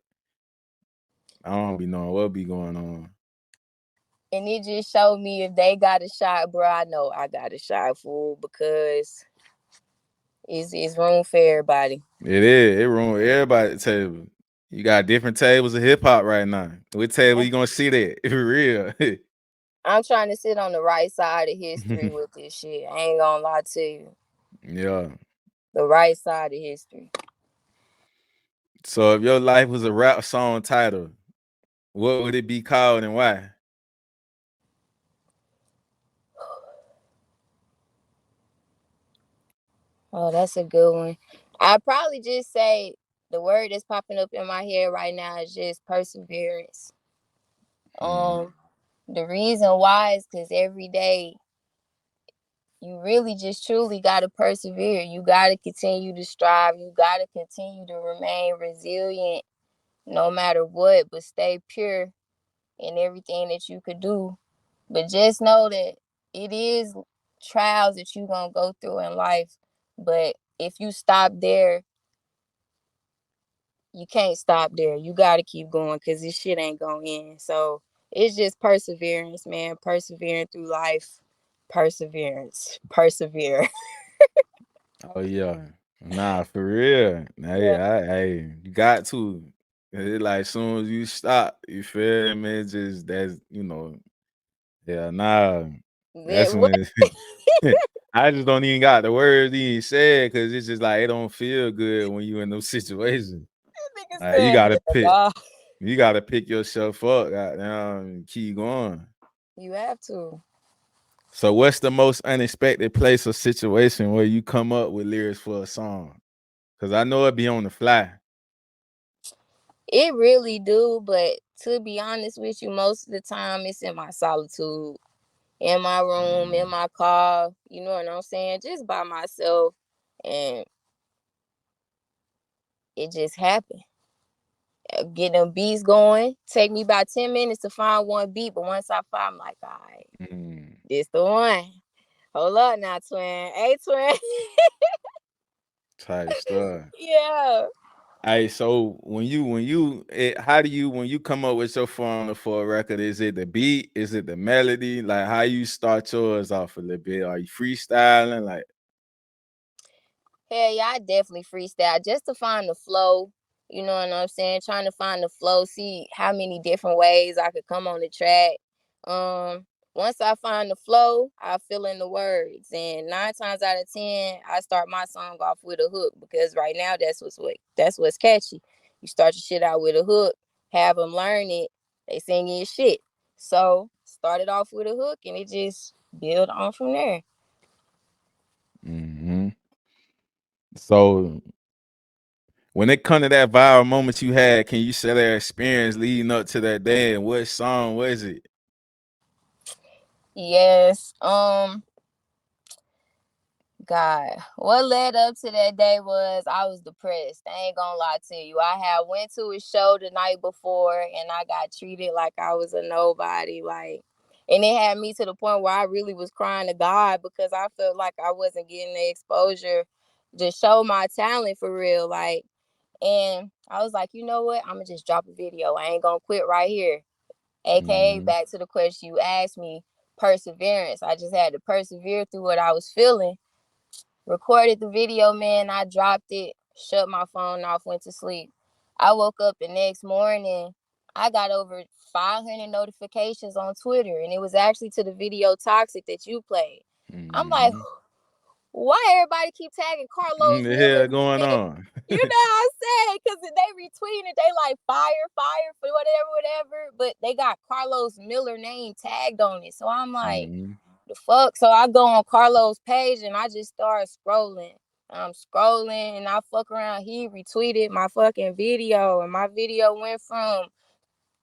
I don't be knowing what be going on. and it just showed me if they got a shot, bro. I know I got a shot, fool, because it's room for everybody. It is. It ruined everybody table. You got different tables of hip hop right now. What table you gonna sit at? For real. I'm trying to sit on the right side of history with this shit. I ain't gonna lie to you. Yeah. The right side of history. So if your life was a rap song title, what would it be called and why? Oh, that's a good one. I'd probably just say the word that's popping up in my head right now is just perseverance. Mm. Um, the reason why is because every day you really just truly gotta persevere. You gotta continue to strive. You gotta continue to remain resilient no matter what, but stay pure in everything that you could do. But just know that it is trials that you're gonna go through in life. But if you stop there, you can't stop there. You gotta keep going because this shit ain't gonna end. So it's just perseverance, man. Persevering through life. Perseverance. Persevere. Oh yeah. Nah, for real. Hey, Yeah. you got to. It like soon as you stop, you feel me? It's just that's yeah, nah. That's What? when I just don't even got the words he said because it's just like it don't feel good when you in those situations. Nigga Like said, yeah, nah. you gotta pick yourself up, goddamn, and keep going. You have to. So what's the most unexpected place or situation where you come up with lyrics for a song? Cause I know it be on the fly. It really do, but to be honest with you, most of the time it's in my solitude, in my room, in Mm. my car, you know what I'm saying? Just by myself. And it just happened. Get them beats going. Take me about 10 minutes to find one beat, but once I find, I'm like, all right, Mm. this the one. Hold up now, twin. Hey, twin. Type stuff. Yeah. Hey, so how do you when you come up with your formula for a record? Is it the beat? Is it the melody? Like how you start yours off a little bit? Are you freestyling? Like Hell yeah, I definitely freestyle just to find the flow. You know what I'm saying? Trying to find the flow, see how many different ways I could come on the track. Um, Once I find the flow, I fill in the words. And 9 times out of 10, I start my song off with a hook because right now that's what's catchy. You start your shit out with a hook, have them learn it, they sing your shit. So start it off with a hook and it just build on from there. hmm so when it come to that viral moment you had, can you say that experience leading up to that day and what song was it? Yes. God, what led up to that day was I was depressed. I ain't gonna lie to you. I had went to a show the night before and I got treated like I was a nobody. Like And it had me to the point where I really was crying to God because I felt like I wasn't getting the exposure to show my talent for real. Like, and I was like, you know what? I'm gonna just drop a video. I ain't gonna quit right here. AKA Mm-hmm. back to the question you asked me, perseverance. I just had to persevere through what I was feeling. Recorded the video, man. I dropped it, shut my phone off, went to sleep. I woke up the next morning. I got over 500 notifications on Twitter, and it was actually to the video Toxic that you played. I'm like, Mm-hmm. why everybody keep tagging Carlos The Miller? hell going on? You know what I'm saying? Because they retweeting it, they like fire for whatever. But they got Carlos Miller name tagged on it. So I'm like, Mm-hmm. the fuck? So I go on Carlos' page and I just start scrolling. I'm scrolling and I fuck around. He retweeted my fucking video, and my video went from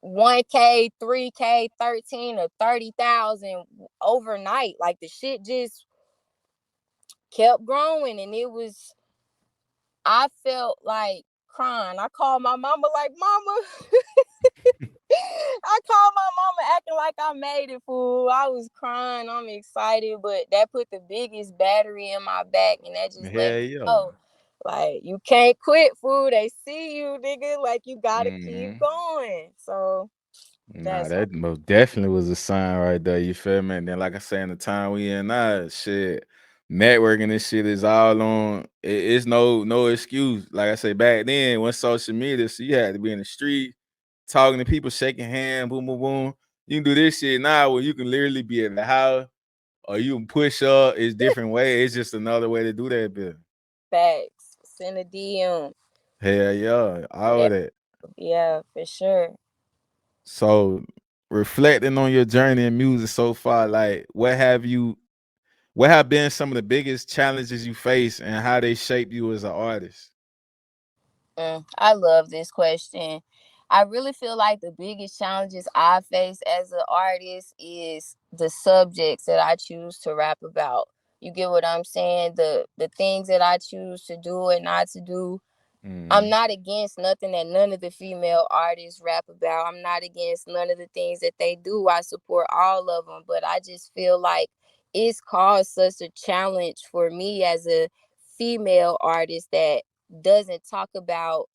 1K, 3K, 13 to 30,000 overnight. Like the shit just kept growing, and it was. I felt like crying. I called my mama like, Mama. I called my mama acting like I made it, fool. I was crying. I'm excited, but that put the biggest battery in my back, and that just let Hell me yeah. know, like, you can't quit, fool. They see you, nigga. Like, you gotta keep Mm-hmm. going. So Nah, that's why. that most definitely was a sign right there. You feel me? And then, like I say, in the time we in now, shit, networking and shit is all on. It's no excuse. Like I say, back then, when social media, so you had to be in the street, talking to people, shaking hands, boom, boom, boom. You can do this shit now where you can literally be at the house or you can push up. It's different way. It's just another way to do that bit. Facts. Send a DM. Hell yeah, all of Whatever. that. Yeah, for sure. So reflecting on your journey in music so far, like what have been some of the biggest challenges you face and how they shaped you as an artist? I love this question. I really feel like the biggest challenges I face as an artist is the subjects that I choose to rap about. You get what I'm saying? The things that I choose to do and not to do. I'm Mm, not against nothing that none of the female artists rap about. I'm not against none of the things that they do. I support all of them, but I just feel like it's caused such a challenge for me as a female artist that doesn't talk about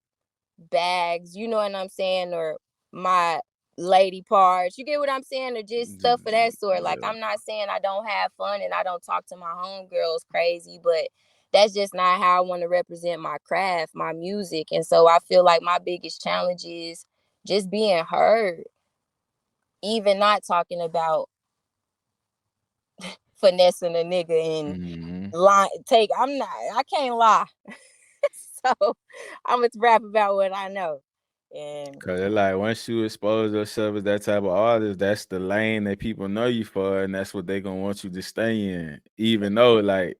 bags, you know what I'm saying, or my lady parts. You get what I'm saying, or just stuff of that sort. Like, yeah. I'm not saying I don't have fun and I don't talk to my homegirls crazy, but that's just not how I want to represent my craft, my music. And so I feel like my biggest challenge is just being heard, even not talking about finessing a nigga and Mm-hmm. lie. I can't lie. So I'm gonna rap about what I know. And Cause it's like once you expose yourself as that type of artist, that's the lane that people know you for, and that's what they gonna want you to stay in. Even though, like,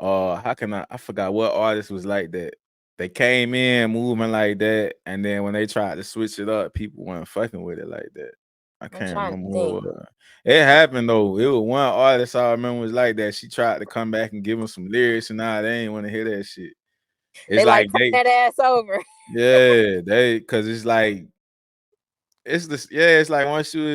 how can I forgot what artist was like that. They came in moving like that, and then when they tried to switch it up, people weren't fucking with it like that. I I'm can't trying to remember who think. it was. It happened though. It was one artist I remember was like that. She tried to come back and give him some lyrics, and now they ain't want to hear that shit. It's They like like put they, that ass over. yeah, cause it's like it's this, yeah, it's like once you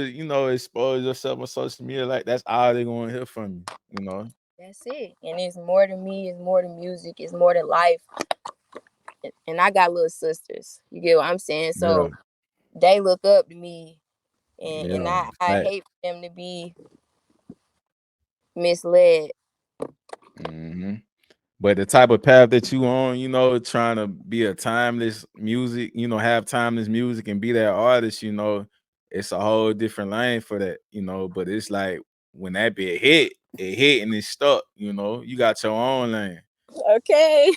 expose yourself on social media, like that's all they gonna hear from you. That's it. And it's more than me, it's more than music, it's more than life. And I got little sisters. You get what I'm saying? Yeah, So they look up to me, and yeah, I fact. hate for them to be misled. Hmm. But the type of path that you on, trying to be a timeless music, have timeless music and be that artist, it's a whole different lane for that. But it's like when that bit hit, it hit and it stuck, you got your own lane. Okay.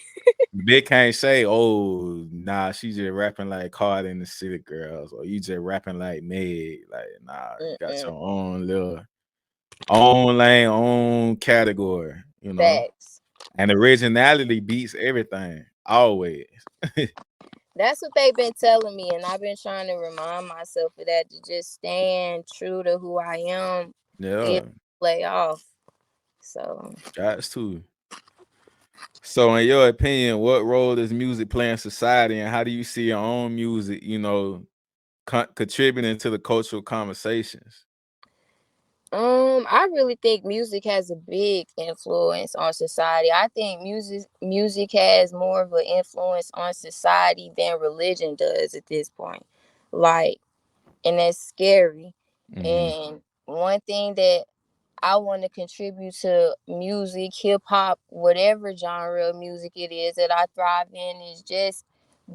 The bit can't say, oh, nah, she just rapping like Cardi and the City Girls, or you just rapping like Meg. Like, nah, you got Mm-mm. your own little own lane, own category. Facts. And originality beats everything, always. That's what they've been telling me, and I've been trying to remind myself of that, to just stand true to who I am. It Yeah, play off. So got to. So, in your opinion, what role does music play in society, and how do you see your own music, contributing to the cultural conversations? I really think music has a big influence on society. I think music has more of an influence on society than religion does at this point. Like, and that's scary. Mm-hmm. And one thing that I want to contribute to music, hip hop, whatever genre of music it is that I thrive in is just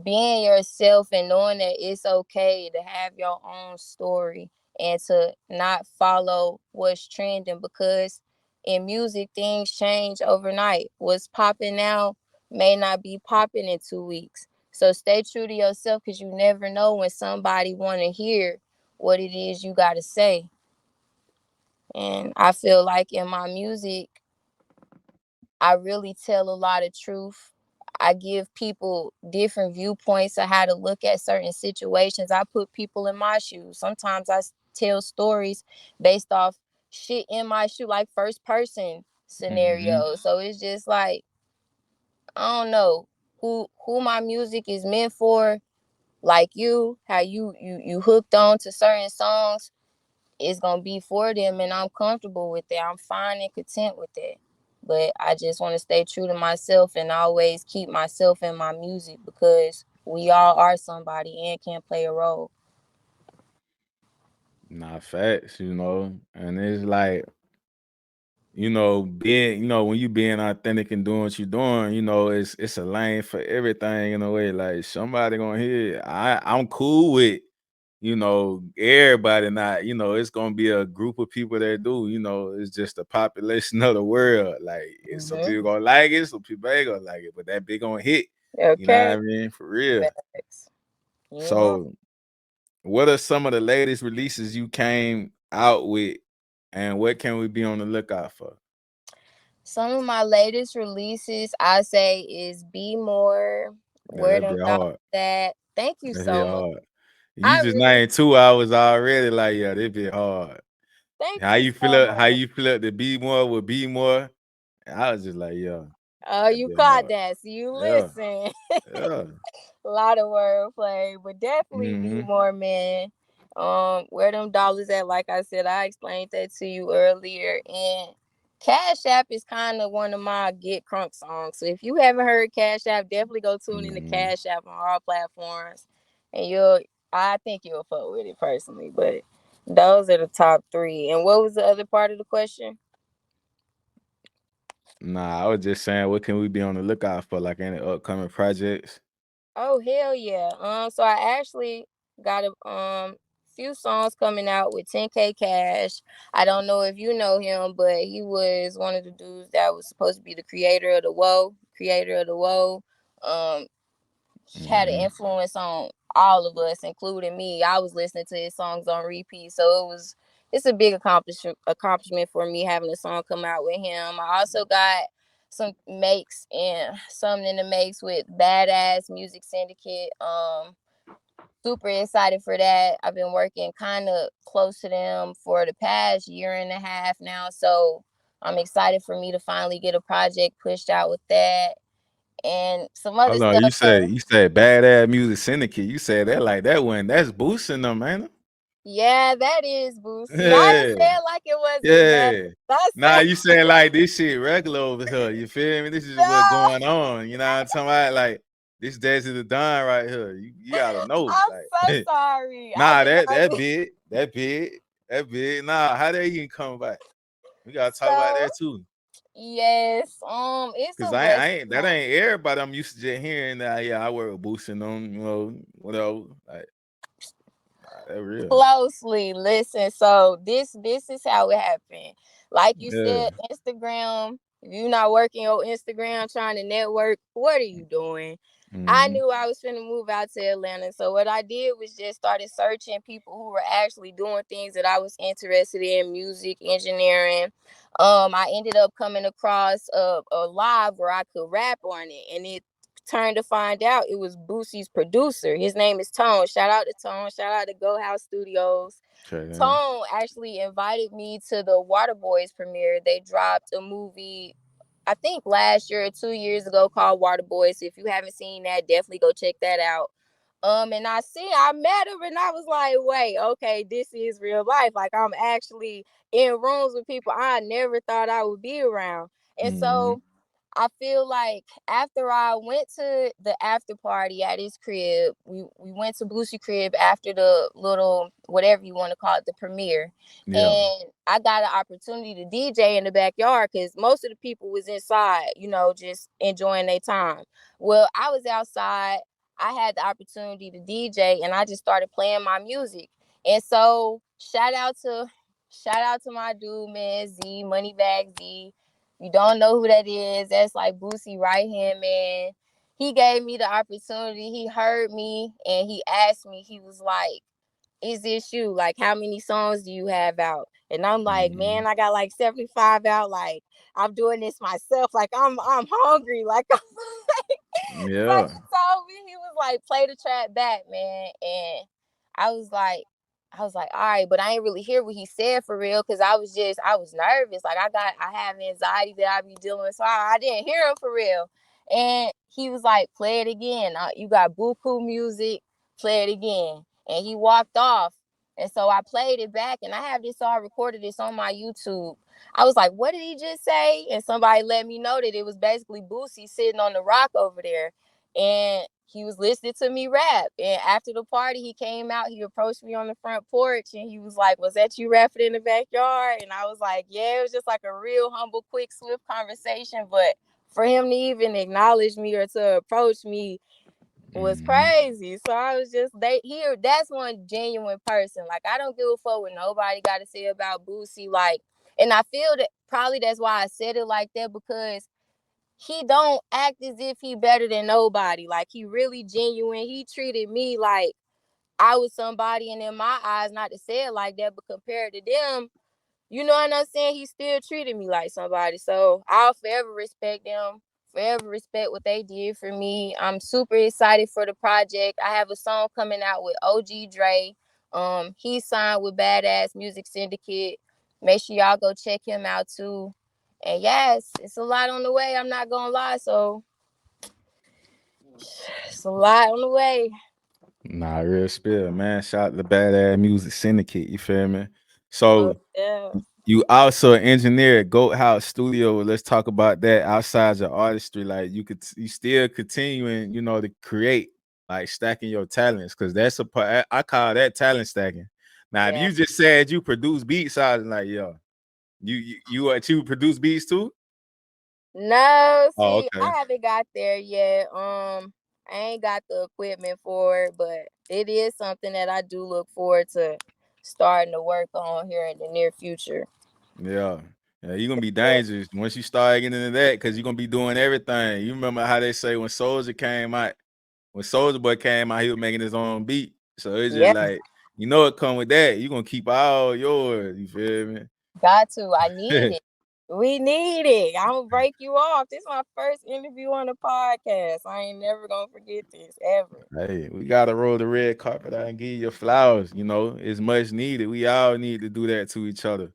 being yourself and knowing that it's okay to have your own story and to not follow what's trending, because in music things change overnight. What's popping now may not be popping in 2 weeks. So stay true to yourself, because you never know when somebody want to hear what it is you got to say. And I feel like in my music, I really tell a lot of truth. I give people different viewpoints of how to look at certain situations. I put people in my shoes. Sometimes tell stories based off shit in my shoe, like first person Mm-hmm. scenarios. So it's just like, I don't know who my music is meant for. Like you, how you hooked on to certain songs, it's gonna be for them, and I'm comfortable with that. I'm fine and content with that. But I just want to stay true to myself and always keep myself in my music, because we all are somebody and can play a role. Nah, facts, and it's like, being, when you being authentic and doing what you're doing, it's a lane for everything in a way. Like somebody gonna hear it. I'm cool with, everybody not, it's gonna be a group of people that do, it's just the population of the world. Like some people Mm-hmm. gonna like it, some people ain't gonna like it, but that big gonna hit. You know what I Okay. mean? For real. Facts. You know, So what are some of the latest releases you came out with, and what can we be on the lookout for? some of my latest releases I say is Be More, Yeah, Where that'd Them be Dogs hard. At. Thank you That'd be so much. hard. You I just really named 2 hours already. Like, yeah, that'd be hard. thank How you you feel so up? How much. you feel up to be more with be more? I was just like, yeah, Oh, that'd you be caught hard. that. So you Yeah, listen. yeah. A lot of wordplay, but definitely Be Mm-hmm. More, man. Where them dollars at? Like I said, I explained that to you earlier. And Cash App is kind of one of my get crunk songs. So if you haven't heard Cash App, definitely go tune in to Mm-hmm. Cash App on all platforms, and I think you'll fuck with it personally. But those are the top three. And what was the other part of the question? Nah, I was just saying, what can we be on the lookout for? Like any upcoming projects? Oh hell yeah. So I actually got a few songs coming out with 10K Cash. I don't know if you know him, but he was one of the dudes that was supposed to be the creator of the Woe. Creator of the Woe. Um had an Mm-hmm. influence on all of us, including me. I was listening to his songs on repeat, so it's a big accomplishment for me having a song come out with him. I also got some makes and something in the makes with Badass Music Syndicate. Super excited for that. I've been working kind of close to them for the past year and a half now, so I'm excited for me to finally get a project pushed out with that and some other Hold on, you stuff. said you said badass music syndicate. You said that like that one. That's boosting them, man. Yeah, that is Boosie. I didn't Yeah, say it like it wasn't nothing. yeah. I Nah, said you saying like this shit regular over here. You feel me? This is what no. going on. You know what I'm talking about? Like this Dessiedadonn right here. You gotta know. I'm so Like sorry. I nah, did that not that mean big, that big, that big. Nah, how they even come back? We gotta talk about so. that too. Yes. It's Cause a I blessing. ain't that ain't everybody. I'm used to just hearing that. Yeah, I work with boosting them. Whatever. Like that real. Closely listen. So this is how it happened. Like you Yeah. said, Instagram. If you're not working on Instagram trying to network, what are you doing? I Mm-hmm. knew I was finna move out to Atlanta. So what I did was just started searching people who were actually doing things that I was interested in, music, engineering. I ended up coming across a live where I could rap on it, and it turned to find out it was Boosie's producer. His name is Tone. Shout out to Tone. Shout out to Go House Studios. Okay. Tone actually invited me to the Waterboys premiere. They dropped a movie, I think last year or 2 years ago, called Waterboys. If you haven't seen that, definitely go check that out. And I met her and I was like, wait, okay, this is real life. Like I'm actually in rooms with people I never thought I would be around. And Mm-hmm. so I feel like after I went to the after party at his crib, we went to Boosie crib after the little whatever you want to call it, the premiere. Yeah. And I got an opportunity to DJ in the backyard because most of the people was inside, just enjoying their time. Well, I was outside. I had the opportunity to DJ and I just started playing my music. And so shout out to my dude, man, Z, Moneybag Z. You don't know who that is. That's like Boosie right hand man. He gave me the opportunity. He heard me and he asked me, he was like, is this you? Like, how many songs do you have out? And I'm like, Mm-hmm. man, I got like 75 out. Like, I'm doing this myself. Like, I'm hungry. Like, so Yeah. he told me, he was like, play the track back, man. And I was like, all right, but I ain't really hear what he said for real because I was nervous. Like I have anxiety that I be dealing with. So I didn't hear him for real. And he was like, play it again. You got buku music, play it again. And he walked off. And so I played it back and I have this all recorded. This on my YouTube. I was like, what did he just say? And somebody let me know that it was basically Boosie sitting on the rock over there. And he was listening to me rap. And after the party, he came out, he approached me on the front porch and he was like, was that you rapping in the backyard? And I was like, yeah, it was just like a real humble, quick, swift conversation. But for him to even acknowledge me or to approach me was Mm-hmm. crazy. So I was just that's one genuine person. Like I don't give a fuck what nobody got to say about Boosie. Like, and I feel that probably that's why I said it like that because he don't act as if he better than nobody. Like he really genuine. He treated me like I was somebody, and in my eyes, not to say it like that, but compared to them, you know what I'm saying? He still treated me like somebody. So I'll forever respect them, forever respect what they did for me. I'm super excited for the project. I have a song coming out with OG Dre. He signed with Badass Music Syndicate. Make sure y'all go check him out too. And yes, it's a lot on the way. I'm not gonna lie. So it's a lot on the way. Nah, real spill, man. Shout out to Badass Music Syndicate. You feel me? So Yeah. you also an engineer at Goat House Studio. Let's talk about that outside your artistry. Like you still continuing, to create, like stacking your talents, because that's a part. I call that talent stacking. Now, if Yeah. you just said you produce beats, I was like, yo, you produce beats too? No, Oh, see, okay. I haven't got there yet. I ain't got the equipment for it, but it is something that I do look forward to starting to work on here in the near future. Yeah. Yeah, you're gonna be dangerous once you start getting into that because you're gonna be doing everything. You remember how they say when Soldier came out, when Soldier Boy came out, he was making his own beat. So it's just Yeah, like, it come with that. You're gonna keep all yours, you feel me? got to. I need it. We need it. I'm gonna break you off. This is my first interview on the podcast. I ain't never gonna forget this ever. Hey, we gotta roll the red carpet out and give you your flowers. It's much needed. We all need to do that to each other,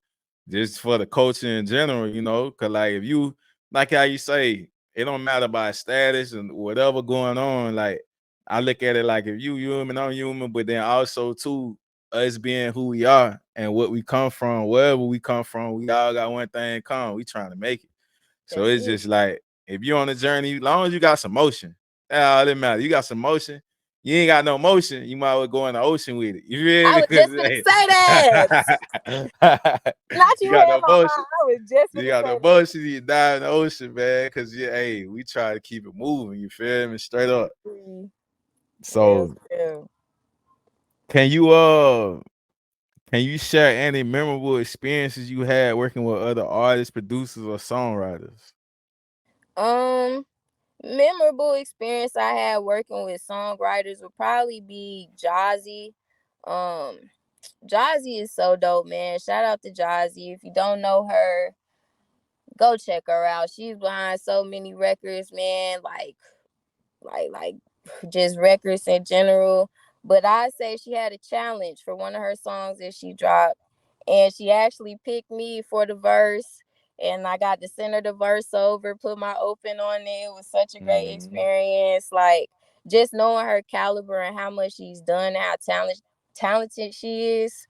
just for the culture in general. Cause like if you like how you say, it don't matter about status and whatever going on. Like I look at it like if you human, I'm human, but then also too us being who we are and what we come from, wherever we come from, we all got one thing in common. We trying to make it. So That's it's it. just like if you're on a journey, as long as you got some motion, that's all that matters. You got some motion. You ain't got no motion, you might as well go in the ocean with it. You feel I me? was just gonna say that. Not You you got read no my mind. motion. I was just You gonna got no say motion, you die in the ocean, man. Cause hey, we try to keep it moving. You feel me? Straight up. that. Real So spill. can you can you share any memorable experiences you had working with other artists, producers, or songwriters? Um, Memorable experience I had working with songwriters would probably be Jazzy. Um, Jazzy is so dope, man. Shout out to Jazzy. If you don't know her, go check her out. She's behind so many records, man. Like just records in general. But I say she had a challenge for one of her songs that she dropped, and she actually picked me for the verse. And I got to send her the verse over, put my open on it. It was such a great Mhm. experience. Like just knowing her caliber and how much she's done, how talented she is,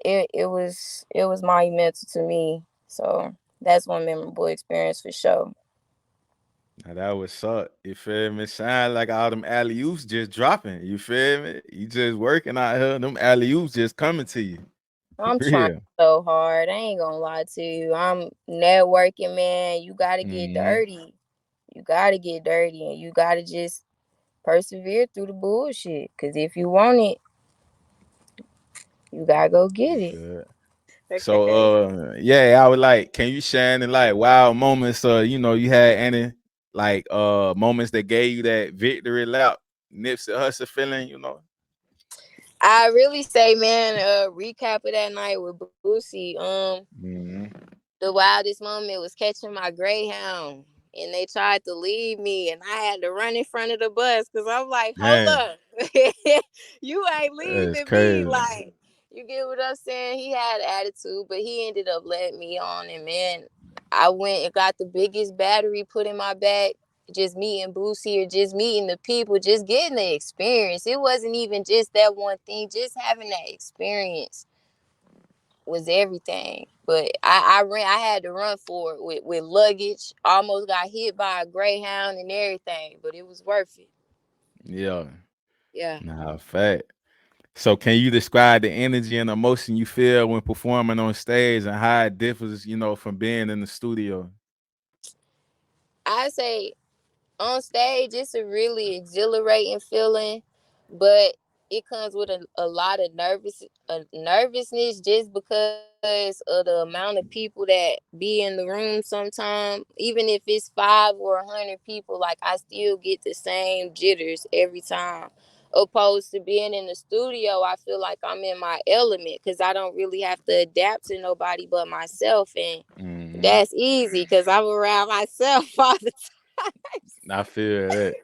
it was monumental to me. So that's one memorable experience for sure. Now that was suck. You feel me? Sound like all them alley oops just dropping. You feel me? You just working out here. Them alley oops just coming to you. I'm trying Real. so hard. I ain't gonna lie to you. I'm networking, man. You gotta get Mm-hmm. dirty. You gotta get dirty, and you gotta just persevere through the bullshit. Cause if you want it, you gotta go get it. Good. So Okay. yeah, I would like, can you share any like wild moments, you had any like moments that gave you that victory lap, Nipsey Hussle feeling? I really say, man, recap of that night with Boosie. Mm-hmm. The wildest moment was catching my Greyhound, and they tried to leave me, and I had to run in front of the bus because I'm like, hold Man, up, you ain't that's leaving me. crazy. Like, you get what I'm saying? He had attitude, but he ended up letting me on, and man, I went and got the biggest battery put in my back. Just meeting Boosie or just meeting the people, just getting the experience. It wasn't even just that one thing, just having that experience was everything. But I had to run for it with luggage. Almost got hit by a Greyhound and everything, but it was worth it. Yeah, Yeah. nah, fact. So can you describe the energy and emotion you feel when performing on stage and how it differs, from being in the studio? I say on stage it's a really exhilarating feeling, but it comes with a lot of nervousness just because of the amount of people that be in the room sometimes. Even if it's 5 or 100 people, like I still get the same jitters every time. Opposed to being in the studio, I feel like I'm in my element because I don't really have to adapt to nobody but myself, and Mm-hmm. that's easy because I'm around myself all the time. I feel that.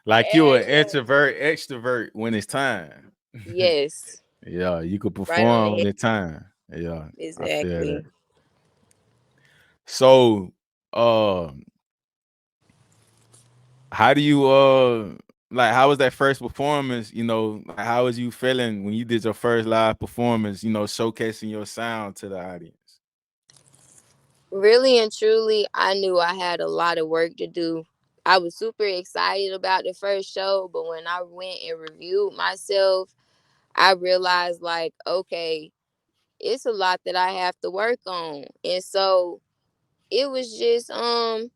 Like you Yeah, an yeah. introvert, extrovert when it's time. Yes. Yeah, you could Right on the perform when head. it's time. Yeah, I feel that. Exactly. So, uh, how do you like how was that first performance? Like, how was you feeling when you did your first live performance, showcasing your sound to the audience? Really and truly, I knew I had a lot of work to do. I was super excited about the first show, but when I went and reviewed myself, I realized like, okay, it's a lot that I have to work on. And so it was just a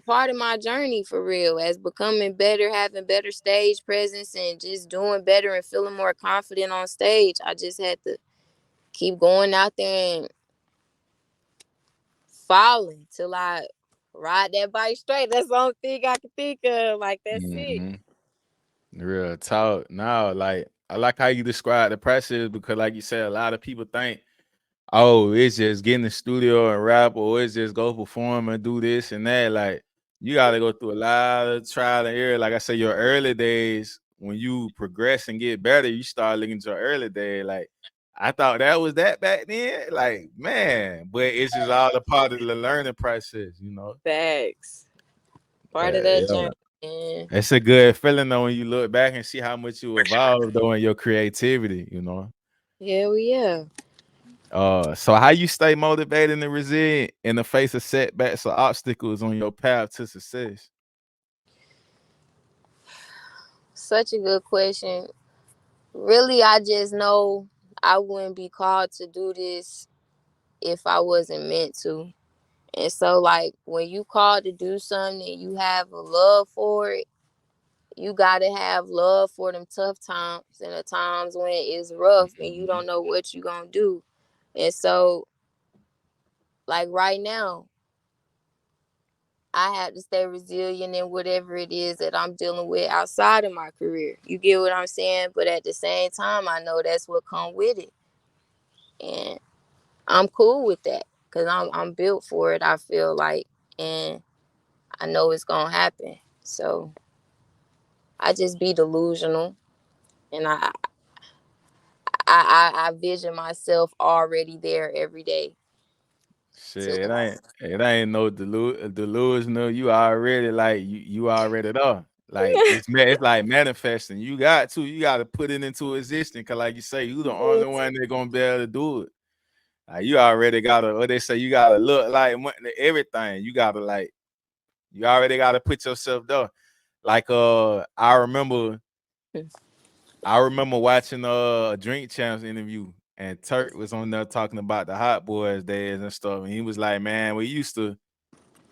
part of my journey for real, as becoming better, having better stage presence and just doing better and feeling more confident on stage. I just had to keep going out there and falling till I ride that bike straight. That's the only thing I can think of. Like, that's it. Mm-hmm. Real talk. Now, like I like how you describe the process because, like you said, a lot of people think, oh, it's just get in the studio and rap, or it's just go perform and do this and that. Like, you gotta go through a lot of trial and error. Like I say, your early days, when you progress and get better, you start looking to your early day. Like, I thought that was that back then. Like, man, but it's just all a part of the learning process. Facts. Part of that Yeah. journey, man. It's a good feeling though when you look back and see how much you evolved though in your creativity. Hell yeah. So how you stay motivated and resilient in the face of setbacks or obstacles on your path to success? Such a good question. Really, I just know I wouldn't be called to do this if I wasn't meant to. And so, like, when you called to do something and you have a love for it, you gotta have love for them tough times and the times when it's rough and you don't know what you're gonna do. And so, like right now, I have to stay resilient in whatever it is that I'm dealing with outside of my career. You get what I'm saying? But at the same time, I know that's what come with it, and I'm cool with that because I'm built for it. I feel like, and I know it's gonna happen. So I just be delusional, and I vision myself already there every day. Shit, it ain't no delusional. You already like you already there. Like it's like manifesting. You got to put it into existence. Cause like you say, you the only one that gonna be able to do it. Like you already gotta, what they say, you gotta look like everything. You already gotta put yourself there. Like I remember watching a Drink Champs interview, and Turk was on there talking about the Hot Boys days and stuff. And he was like, man, we used to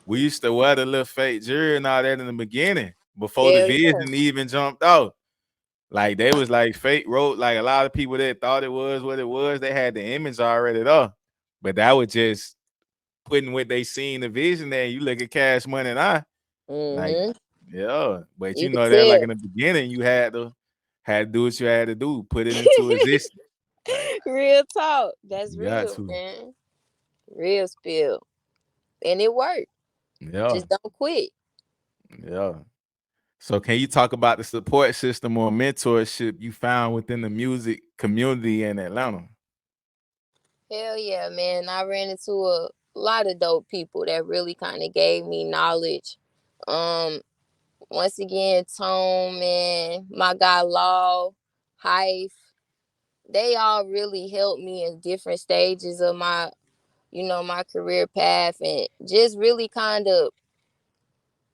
wear the little fake jersey and all that in the beginning before the Hell yeah. vision even jumped out. Like they was like fake wrote, like a lot of people that thought it was what it was, they had the image already there. But that was just putting what they seen the vision there. You look at Cash Money and like, yeah. But You you could know that like tell. in the beginning you had to do what you had to do, put it into existence. Like Real talk. That's you got real, to. man. Real spill. And it worked. Yeah. Just don't quit. Yeah. So can you talk about the support system or mentorship you found within the music community in Atlanta? Hell yeah, man. I ran into a lot of dope people that really kind of gave me knowledge. Um, Once again, Tone, man, my guy Law, Hype, they all really helped me in different stages of my career path, and just really kind of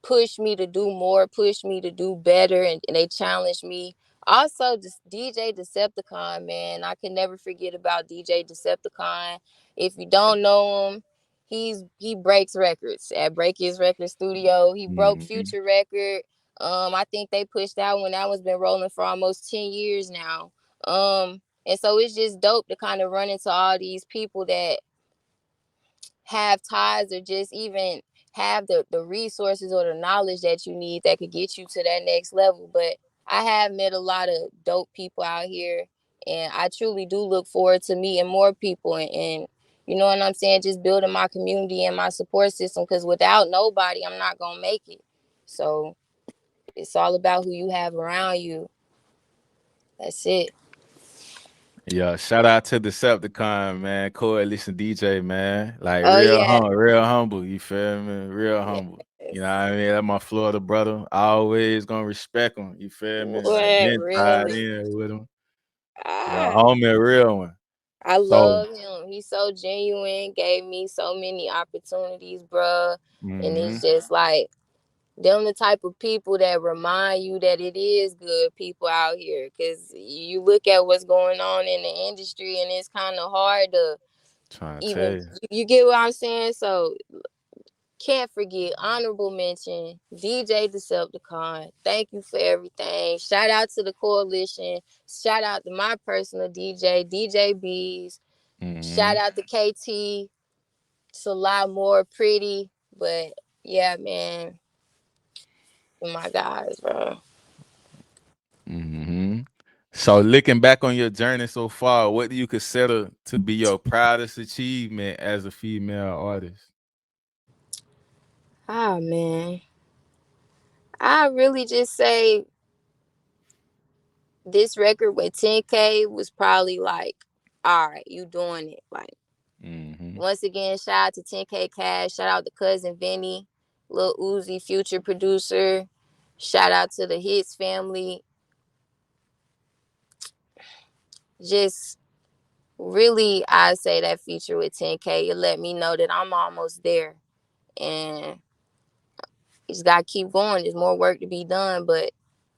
push me to do more, push me to do better, and they challenged me. Also, just DJ Decepticon, man. I can never forget about DJ Decepticon. If you don't know him, he breaks records at Break His Record Studio. He broke Mhm. Future record. I think they pushed out when that one's been rolling for almost 10 years now. And so it's just dope to kind of run into all these people that have ties or just even have the resources or the knowledge that you need that could get you to that next level. But I have met a lot of dope people out here, and I truly do look forward to meeting more people, and you know what I'm saying, just building my community and my support system, because without nobody I'm not gonna make it. So it's all about who you have around you. That's it. Yeah, shout out to Decepticon, man. Coalition DJ, man. Like Oh yeah. real humble. You feel me? Real humble. You know what Yes. I mean? That's my Florida brother. I always gonna respect him. You feel me? Like What been tied really? in with him. Yeah, Ah, homie, a real one. I So, love him. He's so genuine, gave me so many opportunities, bruh. And mm-hmm. it's just like them the type of people that remind you that it is good people out here. Cause you look at what's going on in the industry and it's kind of hard to Trying to tell even, you. you get what I'm saying? So can't forget, honorable mention, DJ Decepticon. Thank you for everything. Shout out to the coalition. Shout out to my personal DJ, DJ B's. Shout Mm-hmm. out to KT. It's a lot more pretty, but yeah, man, my guys, bro. Mm-hmm. So looking back on your journey so far, what do you consider to be your proudest achievement as a female artist? Ah, man, I really just say this record with 10K was probably like, all right, you doing it. Like, Mm-hmm. once again, shout out to 10K Cash. Shout out to cousin Vinny, Lil Uzi, future producer. Shout out to the Hits family. Just really, I say that feature with 10K, it let me know that I'm almost there. And you just gotta keep going. There's more work to be done, but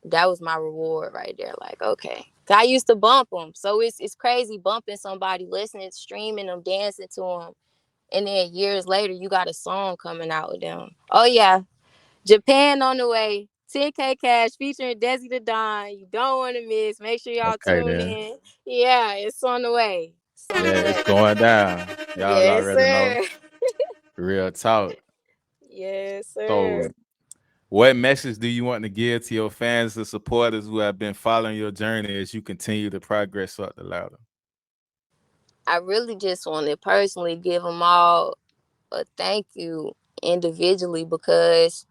that was my reward right there. Like, okay. I used to bump them. So it's crazy bumping somebody, listening, streaming them, dancing to them. And then years later, you got a song coming out with them. Oh, yeah. Japan on the way. 10K Cash featuring Dessiedadonn. You don't want to miss. Make sure y'all Okay tune then. in. Yeah, it's on the way. It's on Yeah, the it's way. going down. Y'all Yes, already know. sir. Real talk. Yes, So, sir. what message do you want to give to your fans and supporters who have been following your journey as you continue to progress up the ladder? I really just want to personally give them all a thank you individually, because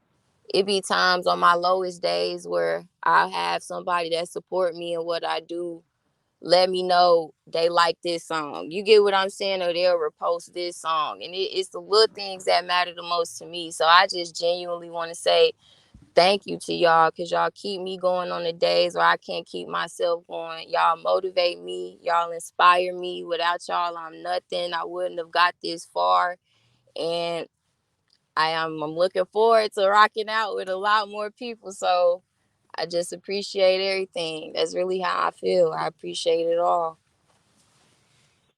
it be times on my lowest days where I'll have somebody that support me in what I do let me know they like this song. You get what I'm saying? Or they'll repost this song. And it's the little things that matter the most to me. So I just genuinely want to say thank you to y'all, because y'all keep me going on the days where I can't keep myself going. Y'all motivate me. Y'all inspire me. Without y'all, I'm nothing. I wouldn't have got this far. And I'm looking forward to rocking out with a lot more people. So I just appreciate everything. That's really how I feel. I appreciate it all.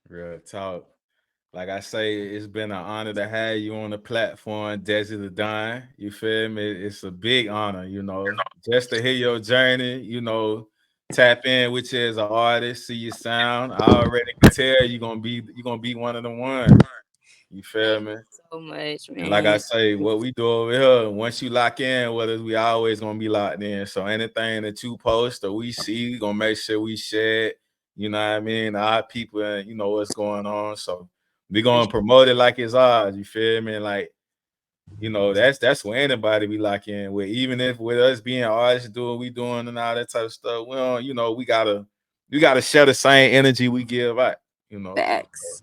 Real talk. Like I say, it's been an honor to have you on the platform, Dessiedadonn. You feel me? It's a big honor, just to hear your journey, tap in with you as an artist, see your sound. I already can tell you're gonna be one of the ones. You feel me? So much, man. And like I say, what we do over here, once you lock in with us, we always gonna be locked in. So anything that you post or we see, we gonna make sure we share it. You know what I mean? Our people and you know what's going on. So we gonna promote it like it's ours. You feel me? Like, that's where anybody we lock in with. Even if with us being artists doing what we doing and all that type of stuff, we don't, we gotta share the same energy we give out. Facts.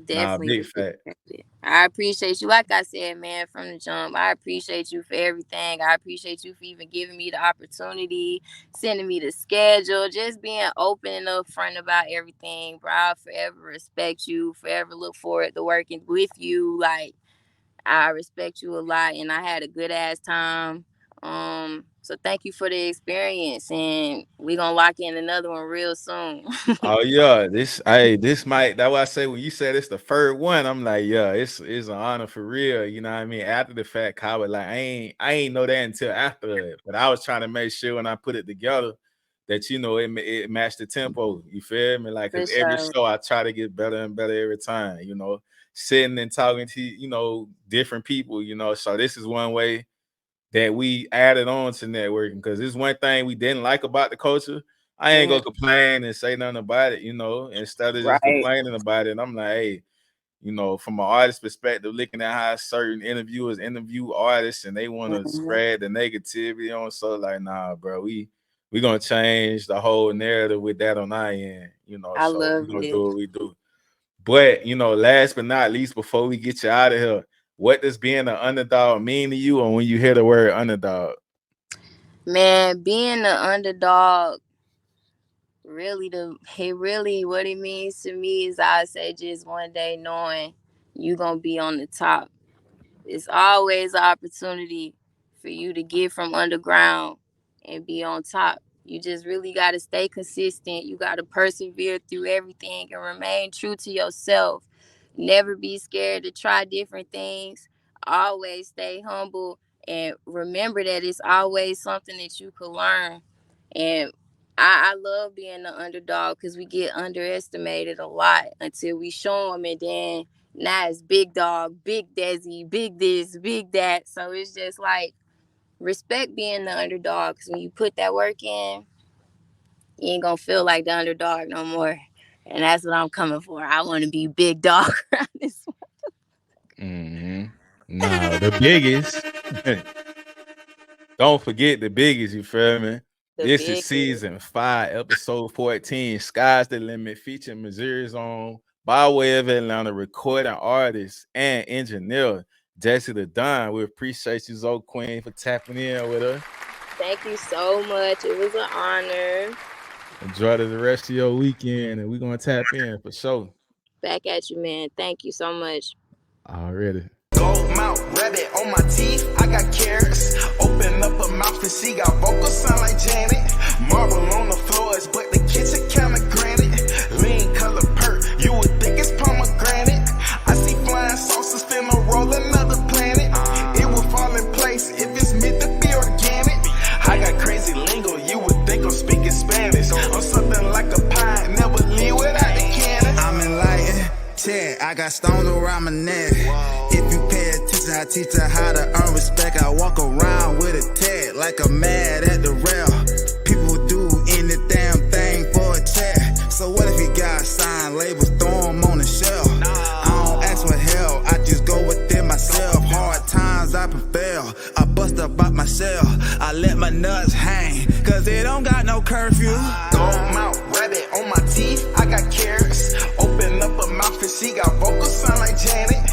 Definitely. Big fact. I appreciate you. Like I said, man, from the jump, I appreciate you for everything. I appreciate you for even giving me the opportunity, sending me the schedule, just being open and upfront about everything, bro. I forever respect you, forever look forward to working with you. Like, I respect you a lot, and I had a good ass time. So thank you for the experience, and we gonna lock in another one real soon. Oh yeah, that's why I say when you said it's the first one, I'm like, yeah, it's an honor for real. You know what I mean? After the fact, I was like, I ain't know that until after it, but I was trying to make sure when I put it together that it matched the tempo. You feel me? Like, cause every show I try to get better and better every time. Sitting and talking to different people. So this is one way that we added on to networking, because this is one thing we didn't like about the culture. I ain't gonna complain and say nothing about it, instead of just complaining about it. And I'm like, hey, from an artist perspective, looking at how certain interviewers interview artists and they want to spread the negativity on. So like, nah, bro, we gonna change the whole narrative with that on our end, I so love we gonna it. do what we do. But last but not least, before we get you out of here, what does being an underdog mean to you? Or when you hear the word underdog? Man, being an underdog, really what it means to me is, I say, just one day knowing you gonna be on the top. It's always an opportunity for you to get from underground and be on top. You just really got to stay consistent. You got to persevere through everything and remain true to yourself. Never be scared to try different things. Always stay humble and remember that it's always something that you could learn. And I love being the underdog, because we get underestimated a lot until we show them, and then now it's big dog, big Desi, big this, big that. So it's just like, respect being the underdog, because when you put that work in, you ain't gonna feel like the underdog no more. And that's what I'm coming for. I want to be big dog around this one. No, the biggest. Don't forget the biggest, you feel me? This is season 5, episode 14, Sky's the Limit, featuring Missouri's own, by way of Atlanta, recording artist and engineer, Dessidadonn. We appreciate you, Zoe Queen, for tapping in with us. Thank you so much. It was an honor. Enjoy the rest of your weekend, and we're going to tap in for sure. Back at you, man. Thank you so much. Already. Gold mouth, rabbit on my teeth, I got carrots. Open up her mouth and she got vocals sound like Janet. Marble on the floors, but the kitchen kinda granite. Lean color perk, you would think it's pomegranate. I see flying saucers finna roll another planet. It will fall in place if it's meant to be organic. I got crazy lingo, you would think I'm speaking Spanish. I'm something like a pie, never leave without the cannon. I'm enlightened, I got stones around my neck. If you pay attention, I teach her how to earn respect. I walk around with a tag like I'm mad at the rail. People do any damn thing for a check. So what if you got signed labels, throw them on the shelf? I don't ask for help, I just go within myself. Hard times I prevail, I bust up out my shell. I let my nuts hang, cause it don't got no curfew. Gold mouth, rabbit on my teeth, I got carrots. Open up her mouth and she got vocals sound like Janet.